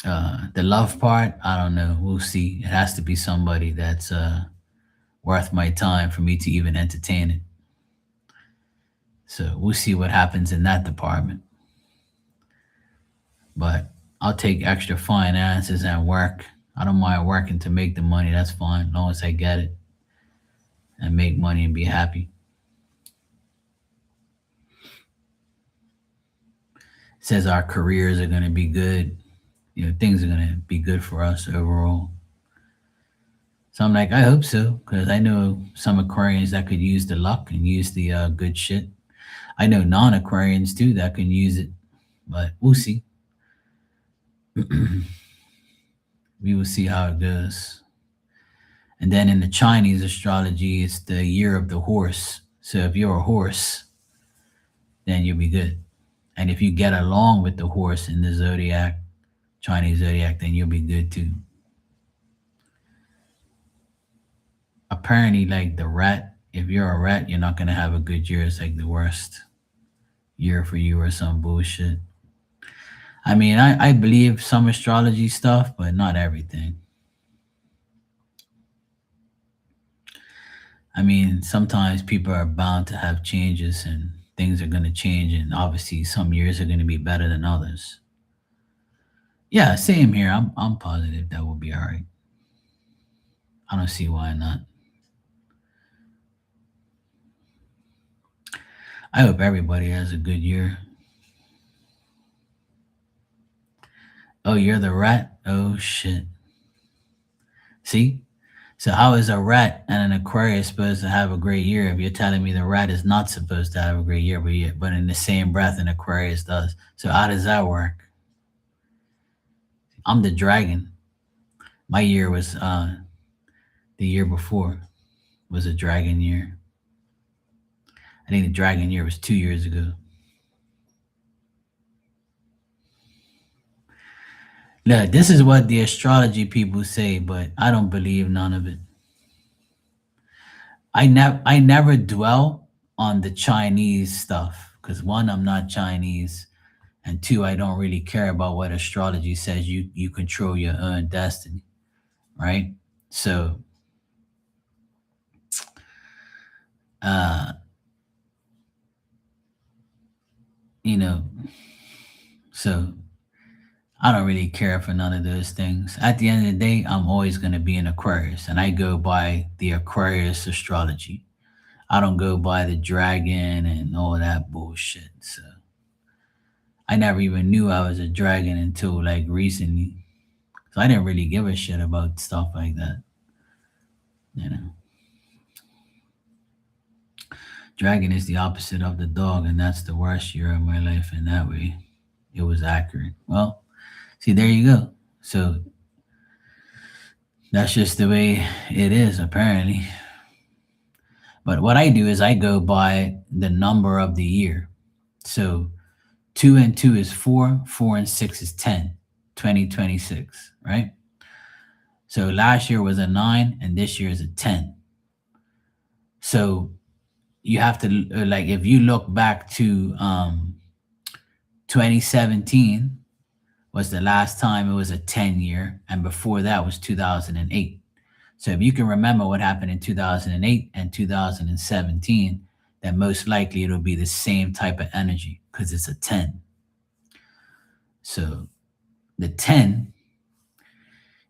the love part, I don't know. We'll see. It has to be somebody that's worth my time for me to even entertain it. So we'll see what happens in that department. but I'll take extra finances and work. I don't mind working to make the money. That's fine, as long as I get it and make money and be happy. It says our careers are going to be good. Things are going to be good for us overall. So I'm like, I hope so, because I know some Aquarians that could use the luck and use the good shit. I know non-Aquarians too that can use it, but we'll see. We will see how it goes. And then in the Chinese astrology, it's the year of the horse. So if you're a horse, then you'll be good. And if you get along with the horse in the zodiac, Chinese zodiac, then you'll be good too. Apparently, like the rat, if you're a rat, you're not gonna have a good year. It's like the worst year for you or some bullshit. I mean, I believe some astrology stuff, but not everything. I mean, sometimes people are bound to have changes and things are going to change, and obviously, some years are going to be better than others. Yeah, same here. I'm positive that will be all right. I don't see why not. I hope everybody has a good year. Oh, you're the rat? Oh, shit. See? So, how is a rat and an Aquarius supposed to have a great year if you're telling me the rat is not supposed to have a great year, but in the same breath, an Aquarius does? So, how does that work? I'm the dragon. My year was the year before was a dragon year. I think the dragon year was 2 years ago. Look, this is what the astrology people say, but I don't believe none of it. I never dwell on the Chinese stuff because one, I'm not Chinese, and two, I don't really care about what astrology says. You control your own destiny, right? So, uh, you know, so I don't really care for none of those things. At the end of the day, I'm always going to be an Aquarius, and I go by the Aquarius astrology. I don't go by the dragon and all that bullshit. So I never even knew I was a dragon until like recently. So I didn't really give a shit about stuff like that. You know, dragon is the opposite of the dog, and that's the worst year of my life. In that way, it was accurate. Well, see, there you go. So that's just the way it is, apparently. But what I do is I go by the number of the year. So two and two is four, four and six is 10, 2026, right? So last year was a nine and this year is a 10. So you have to, like, if you look back to 2017 was the last time it was a 10 year, and before that was 2008. So if you can remember what happened in 2008 and 2017, then most likely it'll be the same type of energy because it's a 10. So the 10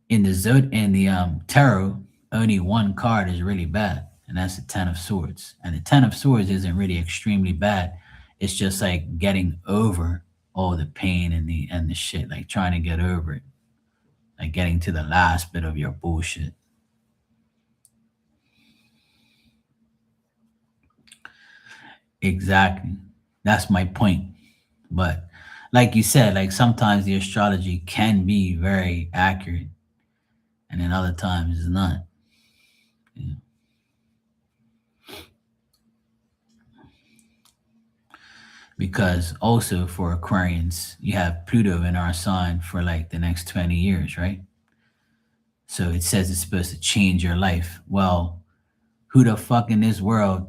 in the tarot, only one card is really bad, and that's the 10 of swords. And the 10 of swords isn't really extremely bad. It's just like getting over all the pain and the shit, like trying to get over it, like getting to the last bit of your bullshit. Exactly. That's my point. But like you said, like sometimes the astrology can be very accurate, and then other times it's not. You know? Because also for Aquarians, you have Pluto in our sign for like the next 20 years, right? So it says it's supposed to change your life. Well, who the fuck in this world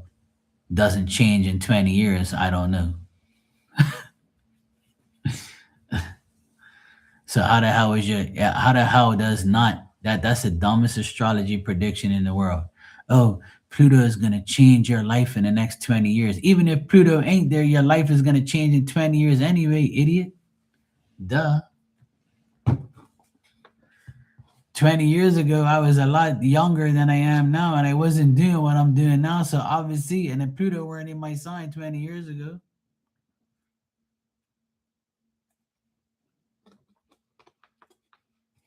doesn't change in 20 years? I don't know. So how the hell is your yeah, how the hell does not that's the dumbest astrology prediction in the world. Oh, Pluto is gonna change your life in the next 20 years. Even if Pluto ain't there, your life is gonna change in 20 years anyway, idiot. Duh. 20 years ago, I was a lot younger than I am now, and I wasn't doing what I'm doing now. So obviously, and if Pluto weren't in my sign 20 years ago.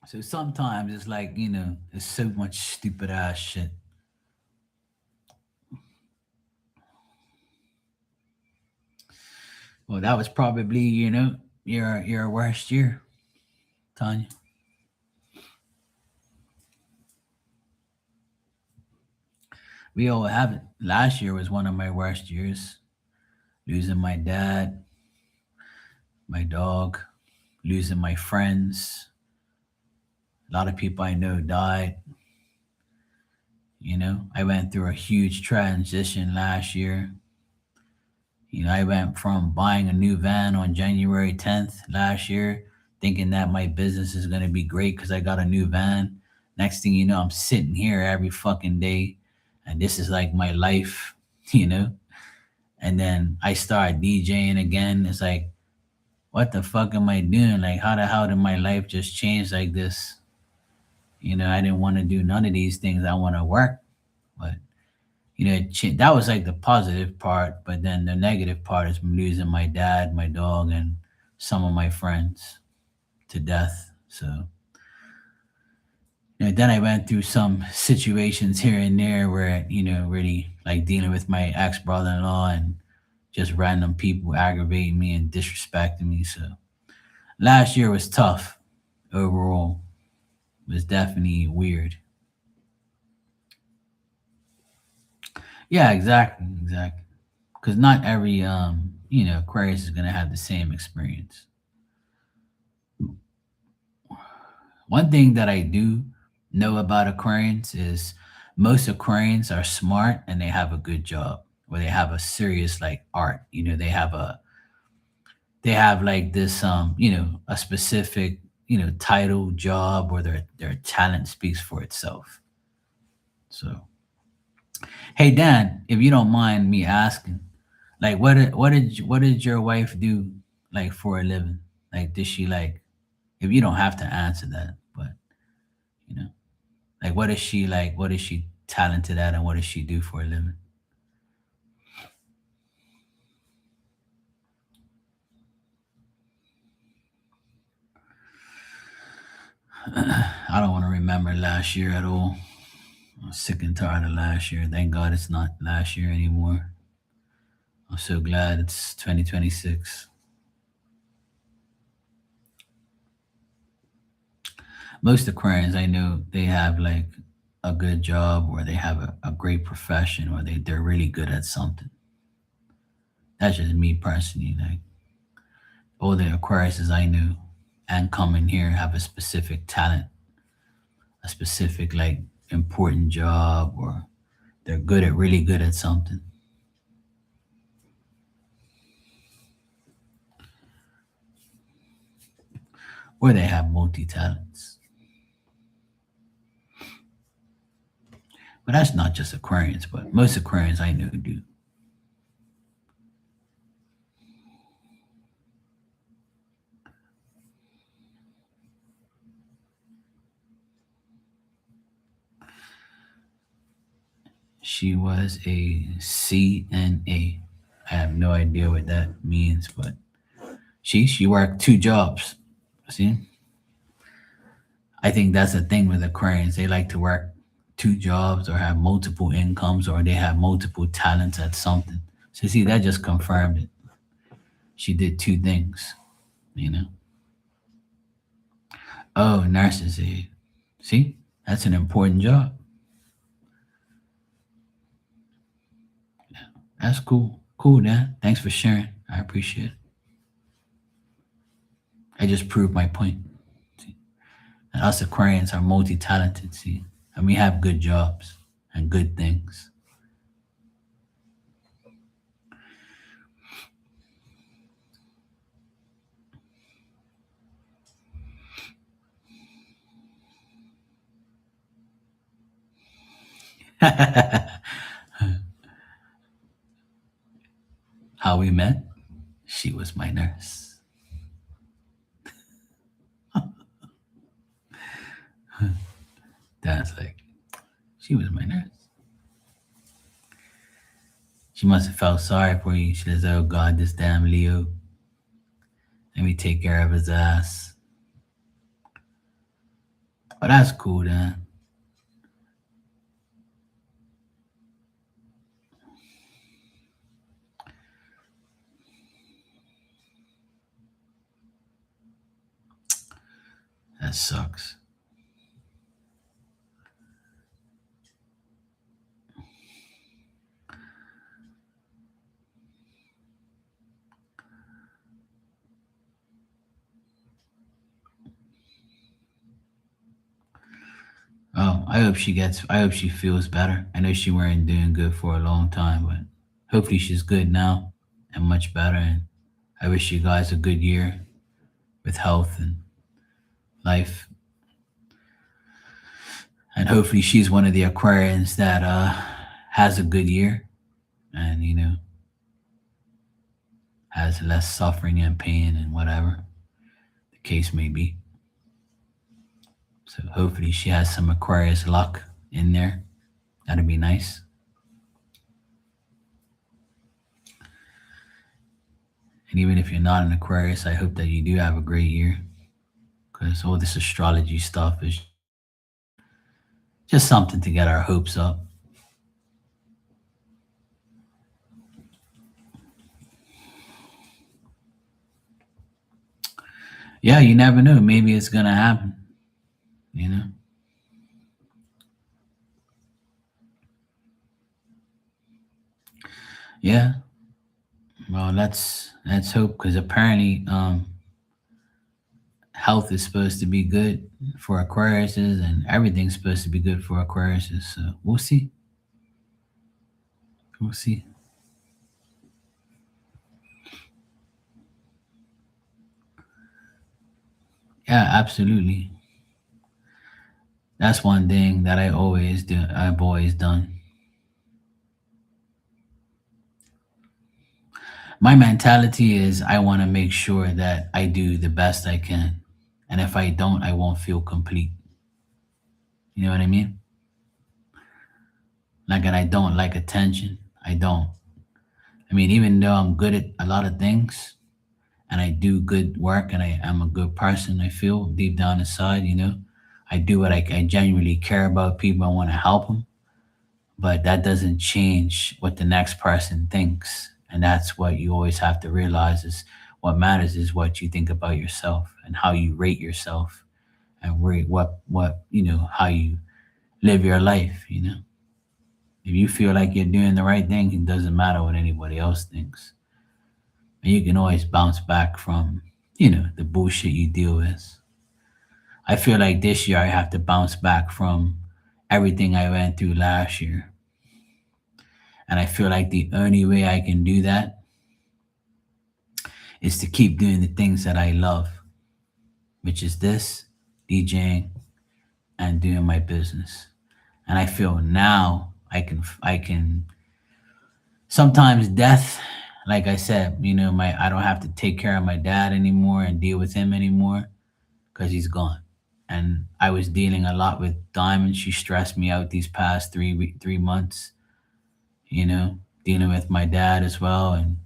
So sometimes it's like, there's so much stupid ass shit. Well, that was probably, your worst year, Tanya. We all have it. Last year was one of my worst years. Losing my dad, my dog, losing my friends. A lot of people I know died. I went through a huge transition last year. I went from buying a new van on January 10th last year, thinking that my business is going to be great because I got a new van. Next thing you know, I'm sitting here every fucking day, and this is like my life, you know? And then I start DJing again. It's like, what the fuck am I doing? Like, how the hell did my life just change like this? I didn't want to do none of these things. I want to work, but that was like the positive part, but then the negative part is losing my dad, my dog, and some of my friends to death. So then I went through some situations here and there where really like dealing with my ex brother-in-law and just random people aggravating me and disrespecting me. So last year was tough overall. It was definitely weird. Yeah, exactly. Because not every Aquarius is gonna have the same experience. One thing that I do know about Aquarians is most Aquarians are smart and they have a good job, or they have a serious like art. They have like this a specific title job, or their talent speaks for itself. So hey Dan, if you don't mind me asking, like what did your wife do like for a living? Like did she like, if you don't have to answer that, but you know like, what is she like? What is she talented at, and what does she do for a living? I don't want to remember last year at all. I'm sick and tired of last year. Thank God it's not last year anymore. I'm so glad it's 2026. Most Aquarians I know, they have like a good job, or they have a great profession, or they're really good at something. That's just me personally. Like all the Aquariuses I knew and come in here have a specific talent, a specific like important job, or they're really good at something, or they have multi talents. But that's not just Aquarians, but most Aquarians I know do. She was a CNA. I have no idea what that means, but she worked two jobs. See, I think that's the thing with Aquarians. They like to work two jobs, or have multiple incomes, or they have multiple talents at something. So see, that just confirmed it. She did two things, you know. Oh, nurses aid. See, that's an important job. That's cool. Cool, Dan. Thanks for sharing. I appreciate it. I just proved my point. See? And us Aquarians are multi talented, see, and we have good jobs and good things. How we met? She was my nurse. She was my nurse. She must have felt sorry for you. She says, "Oh God, this damn Leo. Let me take care of his ass." Oh, that's cool, then. That sucks. Oh, I hope she feels better. I know she weren't doing good for a long time, but hopefully she's good now and much better. And I wish you guys a good year with health and life. And hopefully she's one of the Aquarians that has a good year and, has less suffering and pain and whatever the case may be. So hopefully she has some Aquarius luck in there. That'd be nice. And even if you're not an Aquarius, I hope that you do have a great year because all this astrology stuff is just something to get our hopes up. Yeah, you never know. Maybe it's going to happen, you know? Yeah. Well, let's hope because apparently health is supposed to be good for Aquariuses and everything's supposed to be good for Aquariuses. So we'll see. We'll see. Yeah, absolutely. That's one thing that I've always done. My mentality is I want to make sure that I do the best I can. And if I don't, I won't feel complete. You know what I mean? Like, and I don't like attention. I don't. I mean, even though I'm good at a lot of things and I do good work and I am a good person, I feel deep down inside, I do what I genuinely care about people. I want to help them. But that doesn't change what the next person thinks. And that's what you always have to realize is what matters is what you think about yourself and how you rate yourself and rate how you live your life. If you feel like you're doing the right thing, it doesn't matter what anybody else thinks. And you can always bounce back from, the bullshit you deal with. I feel like this year I have to bounce back from everything I went through last year. And I feel like the only way I can do that is to keep doing the things that I love, which is this, DJing, and doing my business. And I feel now I can sometimes death, like I said, my I don't have to take care of my dad anymore and deal with him anymore because he's gone. And I was dealing a lot with Diamond. She stressed me out these past 3 months, dealing with my dad as well and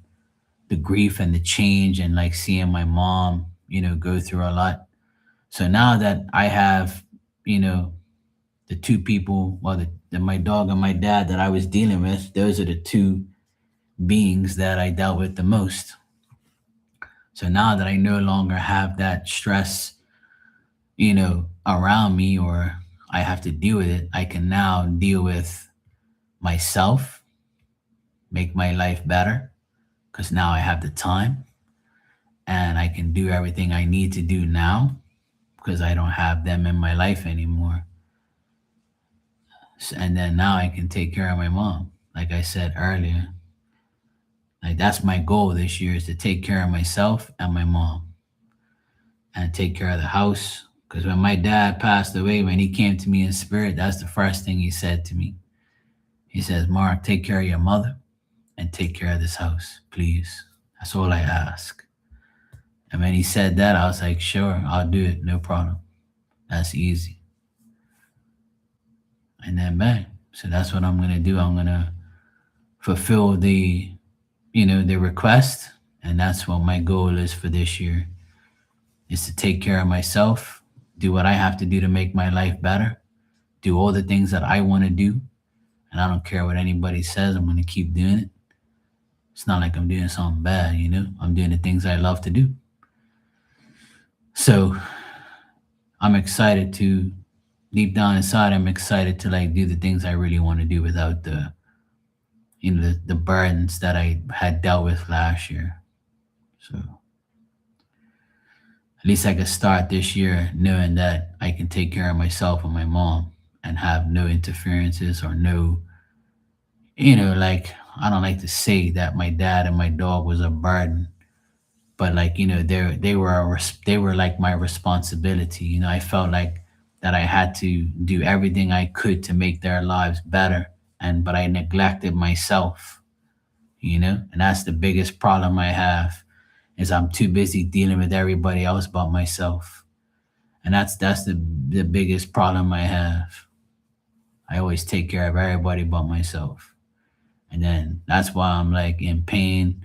the grief and the change and like seeing my mom, go through a lot. So now that I have, you know, the two people, well, my dog and my dad that I was dealing with, those are the two beings that I dealt with the most. So now that I no longer have that stress, around me or I have to deal with it, I can now deal with myself, make my life better because now I have the time and I can do everything I need to do now because I don't have them in my life anymore. And then now I can take care of my mom. Like I said earlier, like that's my goal this year is to take care of myself and my mom and take care of the house. Because when my dad passed away, when he came to me in spirit, that's the first thing he said to me. He says, "Mark, take care of your mother and take care of this house, please. That's all I ask." And when he said that, I was like, "Sure, I'll do it. No problem. That's easy." And then, bang. So that's what I'm gonna do. I'm gonna fulfill the request, and that's what my goal is for this year, is to take care of myself, do what I have to do to make my life better, do all the things that I want to do, and I don't care what anybody says. I'm gonna keep doing it. It's not like I'm doing something bad. I'm doing the things I love to do. So I'm excited to deep down inside, I'm excited to like do the things I really want to do without the burdens that I had dealt with last year. So at least I could start this year knowing that I can take care of myself and my mom and have no interferences or no, like, I don't like to say that my dad and my dog was a burden, but like, they were like my responsibility. I felt like that I had to do everything I could to make their lives better, but I neglected myself. And that's the biggest problem I have, is I'm too busy dealing with everybody else but myself. And that's the biggest problem I have. I always take care of everybody but myself. And then that's why I'm like in pain.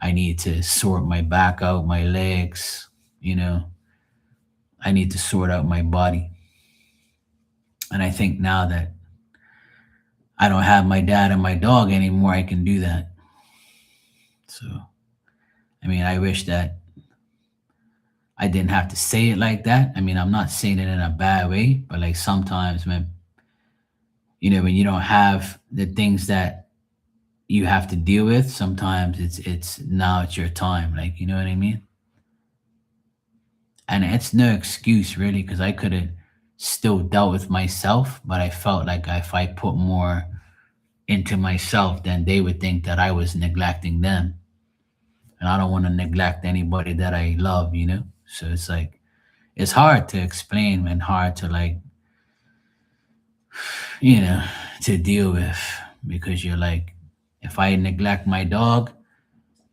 I need to sort my back out, my legs, you know. I need to sort out my body. And I think now that I don't have my dad and my dog anymore, I can do that. So, I mean, I wish that I didn't have to say it like that. I mean, I'm not saying it in a bad way, but like sometimes when you don't have the things that you have to deal with, sometimes it's now it's your time. Like, you know what I mean? And it's no excuse really, because I could have still dealt with myself, but I felt like if I put more into myself, then they would think that I was neglecting them. And I don't want to neglect anybody that I love. So it's like, it's hard to explain and hard to like, you know, to deal with, because you're like, if I neglect my dog,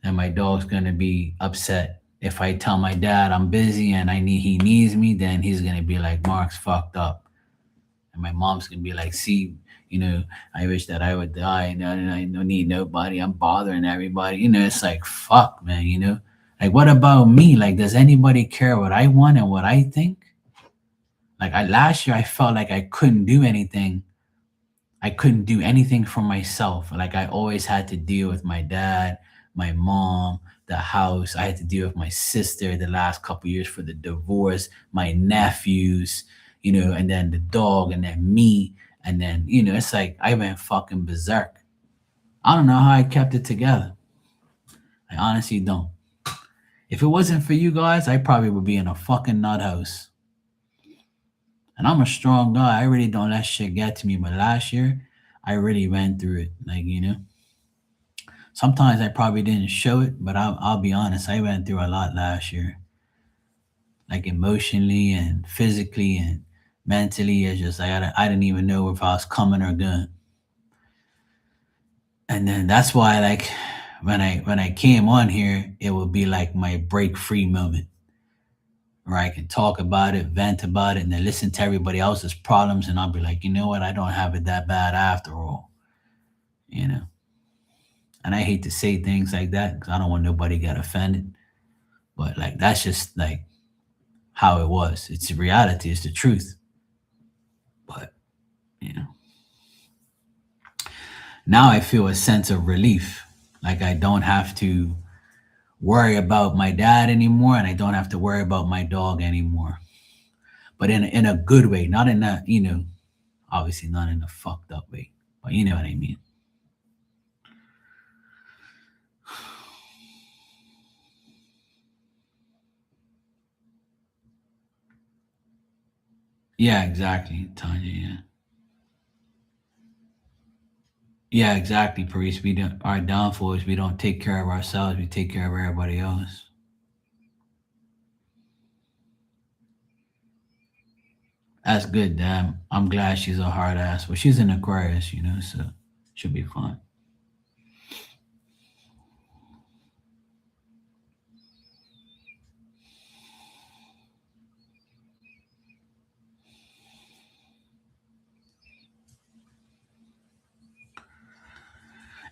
then my dog's gonna be upset. If I tell my dad I'm busy and he needs me, then he's gonna be like, Mark's fucked up. And my mom's gonna be like, see, I wish that I would die. No, I don't need nobody. I'm bothering everybody. It's like, fuck, man. Like, what about me? Like, does anybody care what I want and what I think? Like, last year I felt like I couldn't do anything for myself. Like, I always had to deal with my dad, my mom, the house. I had to deal with my sister the last couple years for the divorce, my nephews, and then the dog, and then me. And then, it's like I went fucking berserk. I don't know how I kept it together. I honestly don't. If it wasn't for you guys, I probably would be in a fucking nut house. And I'm a strong guy. I really don't let shit get to me. But last year, I really went through it. Like, sometimes I probably didn't show it, but I'll be honest. I went through a lot last year, like emotionally and physically and mentally. It's just like I didn't even know if I was coming or going. And then that's why, like, when I came on here, it would be like my break free moment, where I can talk about it, vent about it, and then listen to everybody else's problems, and I'll be like, you know what? I don't have it that bad after all. You know. And I hate to say things like that because I don't want nobody to get offended. But like, that's just like how it was. It's the reality. It's the truth. But you know, now I feel a sense of relief. Like, I don't have to worry about my dad anymore, and I don't have to worry about my dog anymore. But in a good way, not in a obviously not in a fucked up way. But you know what I mean. Yeah, exactly, Tanya. Yeah. Yeah, exactly, Paris. We don't. Our downfall is we don't take care of ourselves. We take care of everybody else. That's good, damn. I'm glad she's a hard ass. Well, she's an Aquarius, so she'll be fine.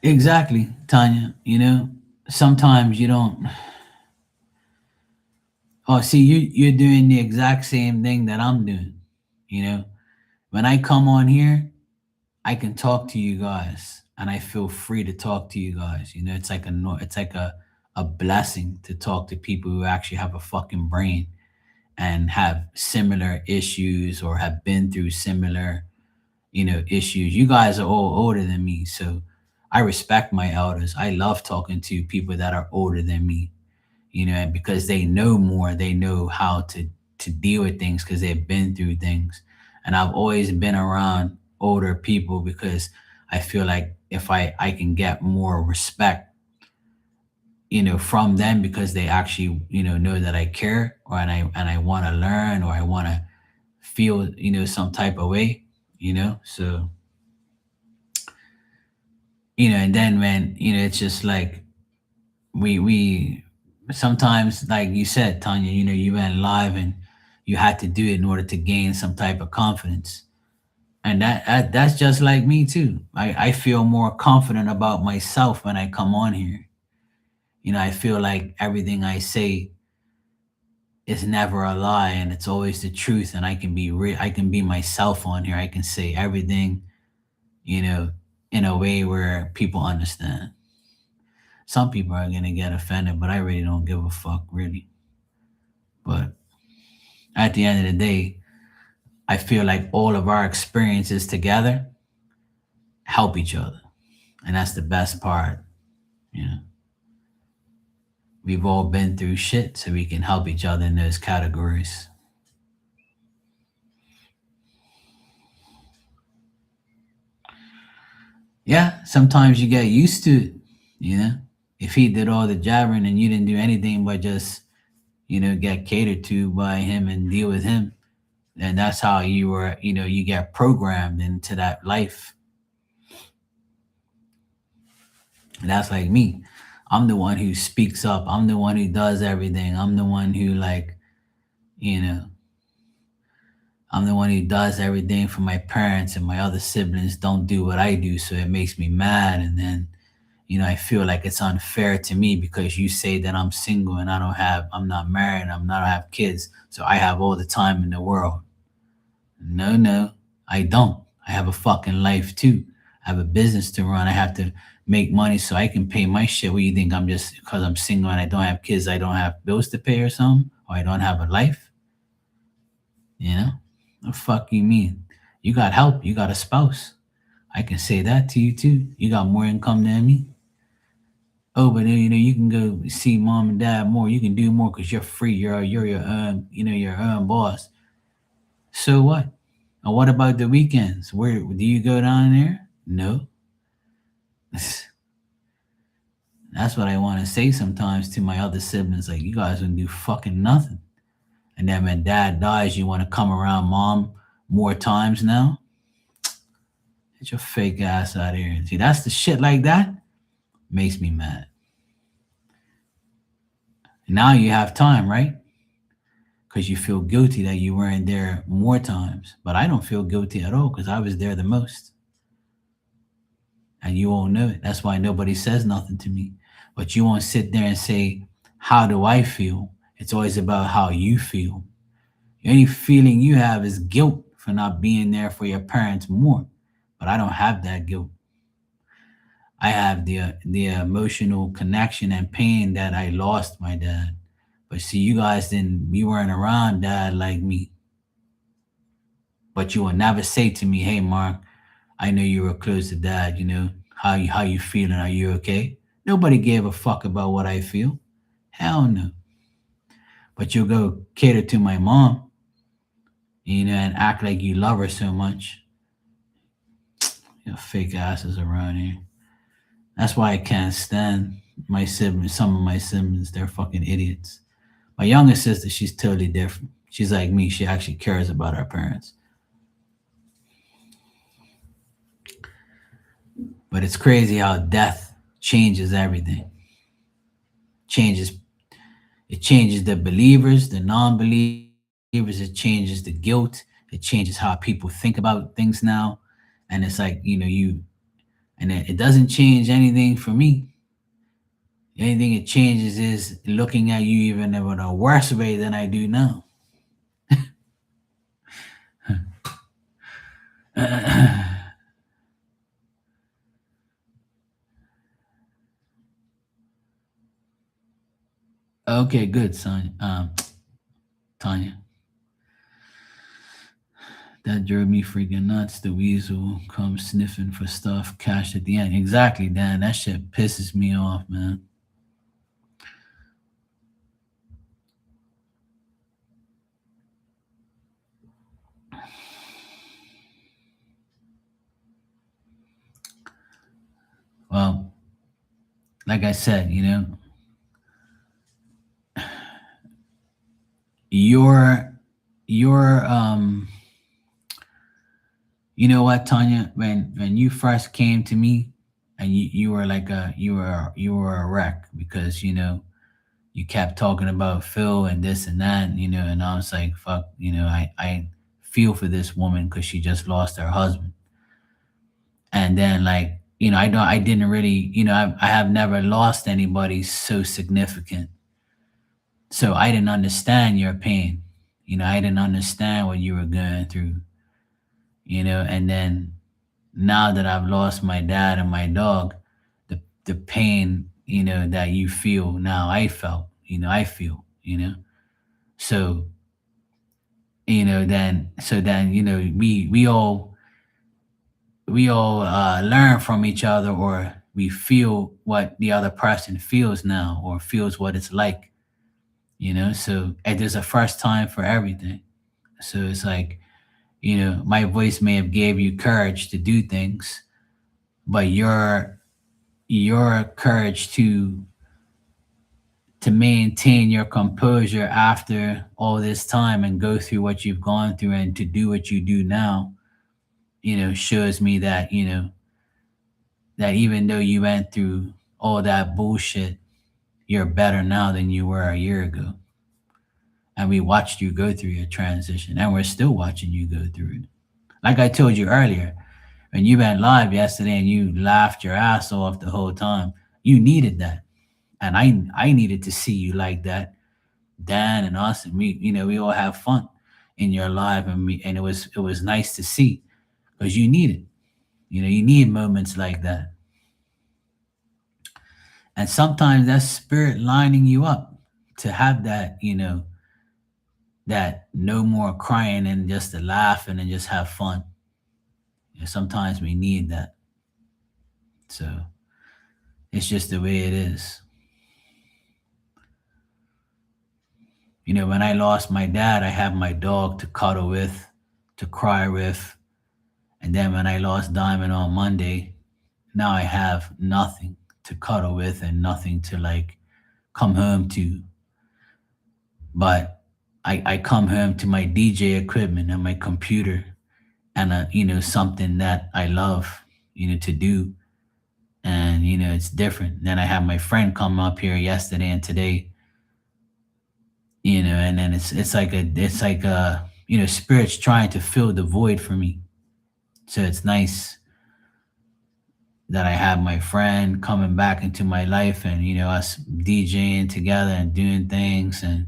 Exactly, Tanya. Sometimes you don't. Oh, see, you're doing the exact same thing that I'm doing. You know, when I come on here, I can talk to you guys, and I feel free to talk to you guys. It's like it's like a blessing to talk to people who actually have a fucking brain and have similar issues or have been through similar, issues. You guys are all older than me, so I respect my elders. I love talking to people that are older than me, because they know more. They know how to deal with things because they've been through things. And I've always been around older people because I feel like if I can get more respect, from them because they actually, know that I care, or and I want to learn, or I want to feel, some type of way, so, and then when, it's just like we sometimes, like you said, Tanya, you went live and you had to do it in order to gain some type of confidence. And that's just like me too. I feel more confident about myself when I come on here. I feel like everything I say is never a lie, and it's always the truth, and I can be real. I can be myself on here. I can say everything, you know in a way where people understand. Some people are gonna get offended, but I really don't give a fuck, really. But at the end of the day, I feel like all of our experiences together help each other. And that's the best part. You know, we've all been through shit, so we can help each other in those categories. Yeah, sometimes you get used to it, you know. If he did all the jabbering and you didn't do anything but just, get catered to by him and deal with him, then that's how you get programmed into that life. And that's like me. I'm the one who speaks up. I'm the one who does everything. I'm the one who, like, you know, I'm the one who does everything for my parents, and my other siblings don't do what I do. So it makes me mad. And then, I feel like it's unfair to me because you say that I'm single and I'm not married, I don't have kids. So I have all the time in the world. No, no, I don't. I have a fucking life too. I have a business to run. I have to make money so I can pay my shit. What, you think I'm just because I'm single and I don't have kids, I don't have bills to pay or something? Or I don't have a life? You know? The fuck you mean? You got help. You got a spouse. I can say that to you too. You got more income than me. Oh, but then, you can go see mom and dad more. You can do more because you're free. You're your your own boss. So what? And what about the weekends? Where do you go down there? No. That's what I want to say sometimes to my other siblings. Like, you guys don't do fucking nothing. And then when dad dies, you want to come around mom more times now? Get your fake ass out of here. And see, that's the shit like that makes me mad. Now you have time, right? Because you feel guilty that you weren't there more times. But I don't feel guilty at all because I was there the most. And you all know it. That's why nobody says nothing to me. But you won't sit there and say, how do I feel? It's always about how you feel. Any feeling you have is guilt for not being there for your parents more. But I don't have that guilt. I have the emotional connection and pain that I lost my dad. But see, you weren't around dad like me. But you will never say to me, hey Mark, I know you were close to dad, how you feeling? Are you okay? Nobody gave a fuck about what I feel. Hell no. But you'll go cater to my mom, and act like you love her so much. Fake asses around here. That's why I can't stand my siblings. Some of my siblings, they're fucking idiots. My younger sister, she's totally different. She's like me. She actually cares about her parents. But it's crazy how death changes everything. Changes It changes the believers, the non-believers. It changes the guilt. It changes how people think about things now. And it's like, And it doesn't change anything for me. The only thing it changes is looking at you even in a worse way than I do now. Okay, good, son. Tanya, that drove me freaking nuts. The weasel comes sniffing for stuff, cash at the end. Exactly, Dan. That shit pisses me off, man. Well, like I said, your your you know what, Tanya, when you first came to me, and you were like you were a wreck, because you kept talking about Phil and this and that, and I was like, fuck, I feel for this woman because she just lost her husband. And then, like, I didn't really, I have never lost anybody so significant. So I didn't understand your pain. I didn't understand what you were going through, and then now that I've lost my dad and my dog, the pain, that you feel now, I feel, so, then, we all learn from each other, or we feel what the other person feels now, or feels what it's like, so, and there's a first time for everything. So it's like, my voice may have gave you courage to do things, but your courage to maintain your composure after all this time and go through what you've gone through and to do what you do now, shows me that, that even though you went through all that bullshit, you're better now than you were a year ago. And we watched you go through your transition, and we're still watching you go through it. Like I told you earlier, when you went live yesterday and you laughed your ass off the whole time, you needed that. And I needed to see you like that. Dan and us, and we all have fun in your live, and it was nice to see, because you need it. You need moments like that. And sometimes that's spirit lining you up to have that, that no more crying and just to laugh and then just have fun. Sometimes we need that. So it's just the way it is. When I lost my dad, I had my dog to cuddle with, to cry with. And then when I lost Diamond on Monday, now I have nothing to cuddle with and nothing to, like, come home to. But I come home to my DJ equipment and my computer, and something that I love, to do. And it's different. Then I have my friend come up here yesterday and today, and then it's like a spirit's trying to fill the void for me. So it's nice that I have my friend coming back into my life, and us DJing together and doing things. And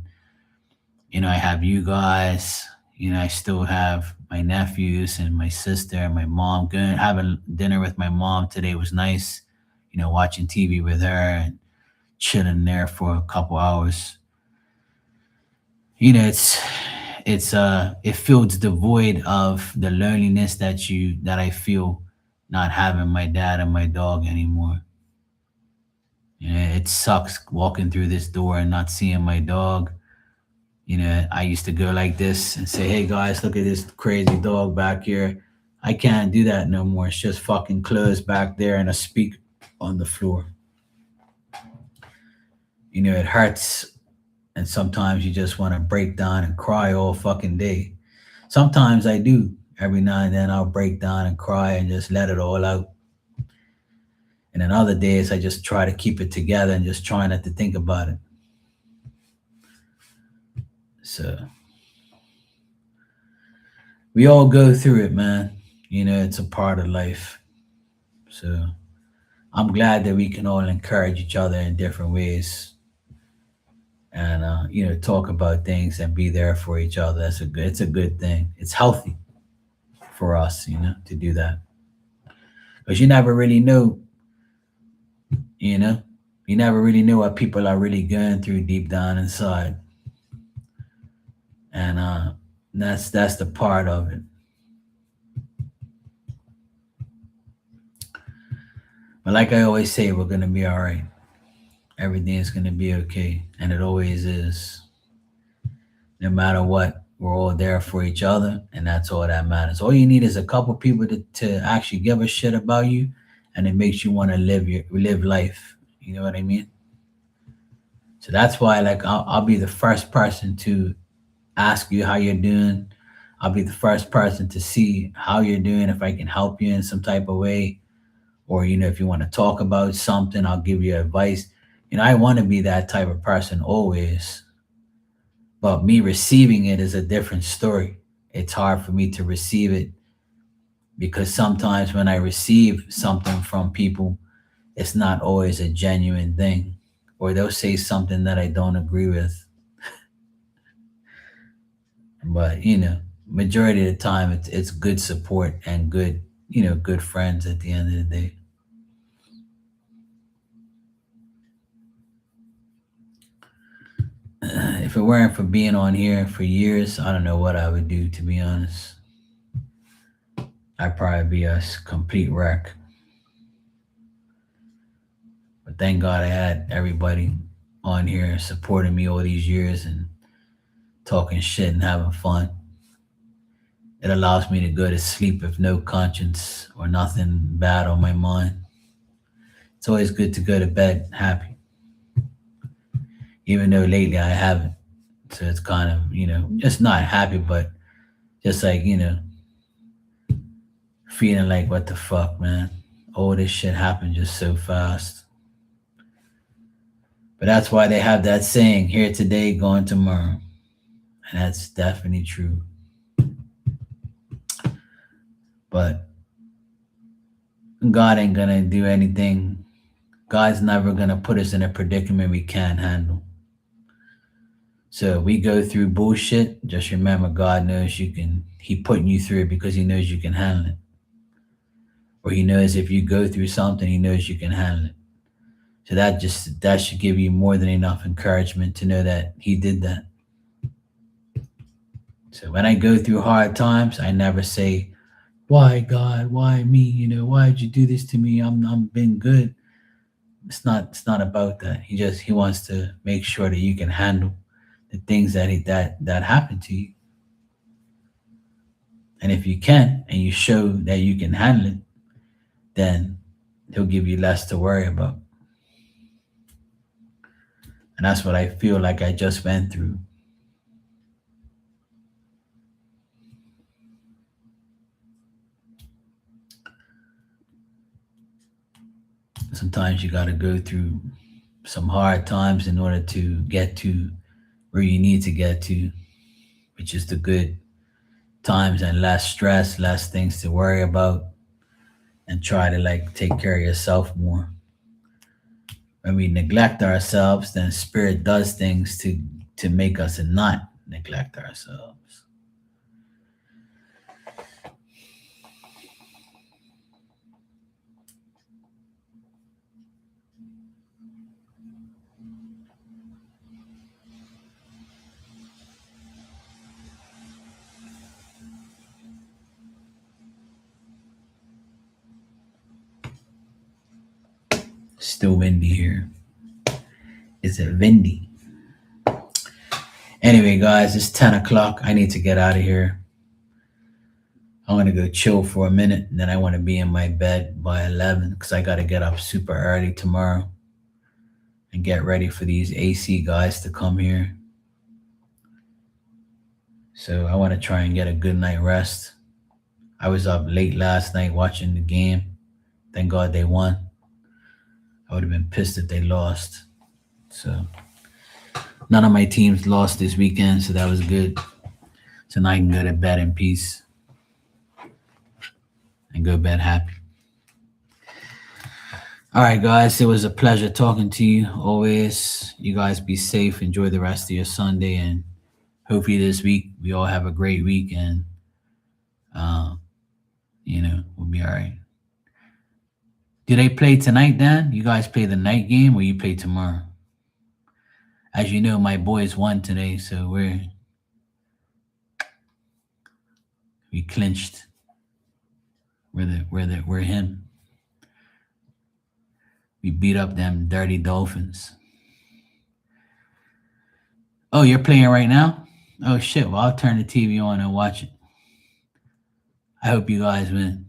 I have you guys. I still have my nephews and my sister and my mom. Going having dinner with my mom today was nice. Watching TV with her and chilling there for a couple hours. It fills the void of the loneliness that I feel not having my dad and my dog anymore. It sucks walking through this door and not seeing my dog. I used to go like this and say, "Hey guys, look at this crazy dog back here." I can't do that no more. It's just fucking closed back there and a speak on the floor. It hurts, and sometimes you just want to break down and cry all fucking day. Sometimes I do. Every now and then I'll break down and cry and just let it all out. And then other days I just try to keep it together and just try not to think about it. So we all go through it, man. It's a part of life. So I'm glad that we can all encourage each other in different ways, and talk about things and be there for each other. It's a good thing. It's healthy for us, to do that, because you never really know, you know, you never really know what people are really going through deep down inside, and that's the part of it. But like I always say, we're gonna be all right. Everything is gonna be okay, and it always is. No matter what, we're all there for each other, and that's all that matters. All you need is a couple people to actually give a shit about you, and it makes you want to live life. You know what I mean? So that's why, like, I'll be the first person to ask you how you're doing. I'll be the first person to see how you're doing, if I can help you in some type of way, or if you want to talk about something, I'll give you advice. I want to be that type of person always, but me receiving it is a different story. It's hard for me to receive it, because sometimes when I receive something from people, it's not always a genuine thing, or they'll say something that I don't agree with. But majority of the time, it's good support and good friends at the end of the day. If it weren't for being on here for years, I don't know what I would do, to be honest. I'd probably be a complete wreck. But thank God I had everybody on here supporting me all these years and talking shit and having fun. It allows me to go to sleep with no conscience or nothing bad on my mind. It's always good to go to bed happy, even though lately I haven't. So it's kind of, just not happy, but just like, feeling like, what the fuck, man? All this shit happened just so fast. But that's why they have that saying, here today, gone tomorrow. And that's definitely true. But God ain't gonna do anything. God's never gonna put us in a predicament we can't handle. So we go through bullshit. Just remember, God knows you can. He putting you through it because He knows you can handle it, or He knows if you go through something, He knows you can handle it. So that should give you more than enough encouragement to know that He did that. So when I go through hard times, I never say, "Why God? Why me? Why did you do this to me? I'm been good." It's not about that. He wants to make sure that you can handle the things that happen to you. And if you can, and you show that you can handle it, then He'll give you less to worry about. And that's what I feel like I just went through. Sometimes you got to go through some hard times in order to get to where you need to get to, which is the good times, and less stress, less things to worry about, and try to like take care of yourself more. When we neglect ourselves, then spirit does things to make us not neglect ourselves. Still windy here. Is it windy? Anyway, guys, it's 10 o'clock. I need to get out of here. I'm gonna go chill for a minute, and then I want to be in my bed by 11 because I got to get up super early tomorrow and get ready for these AC guys to come here. So I want to try and get a good night rest. I was up late last night watching the game. Thank God they won. I would have been pissed if they lost. So none of my teams lost this weekend, so that was good. So now I can go to bed in peace and go to bed happy. All right, guys. It was a pleasure talking to you. Always. You guys be safe. Enjoy the rest of your Sunday, and hopefully this week we all have a great week, and uh, we'll be all right. Do they play tonight, Dan? You guys play the night game, or you play tomorrow? As you know, my boys won today, so we clinched. We're him. We beat up them dirty Dolphins. Oh, you're playing right now? Oh shit! Well, I'll turn the TV on and watch it. I hope you guys win.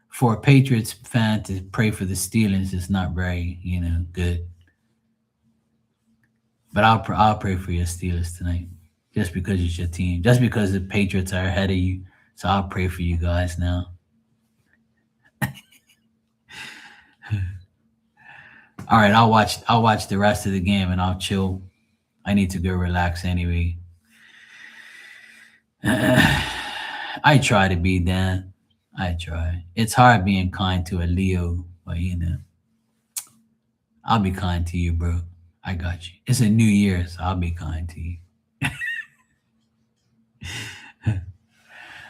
For a Patriots fan to pray for the Steelers is not very, good. But I'll pray for your Steelers tonight, just because it's your team, just because the Patriots are ahead of you. So I'll pray for you guys now. All right, I'll watch the rest of the game and I'll chill. I need to go relax anyway. I try to be Dan. I try. It's hard being kind to a Leo, but I'll be kind to you, bro. I got you. It's a new year, so I'll be kind to you. All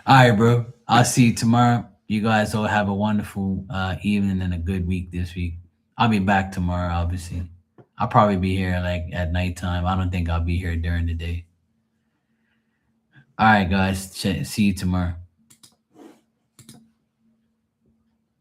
right, bro. I'll see you tomorrow. You guys all have a wonderful evening and a good week this week. I'll be back tomorrow, obviously. I'll probably be here like at nighttime. I don't think I'll be here during the day. All right, guys. See you tomorrow.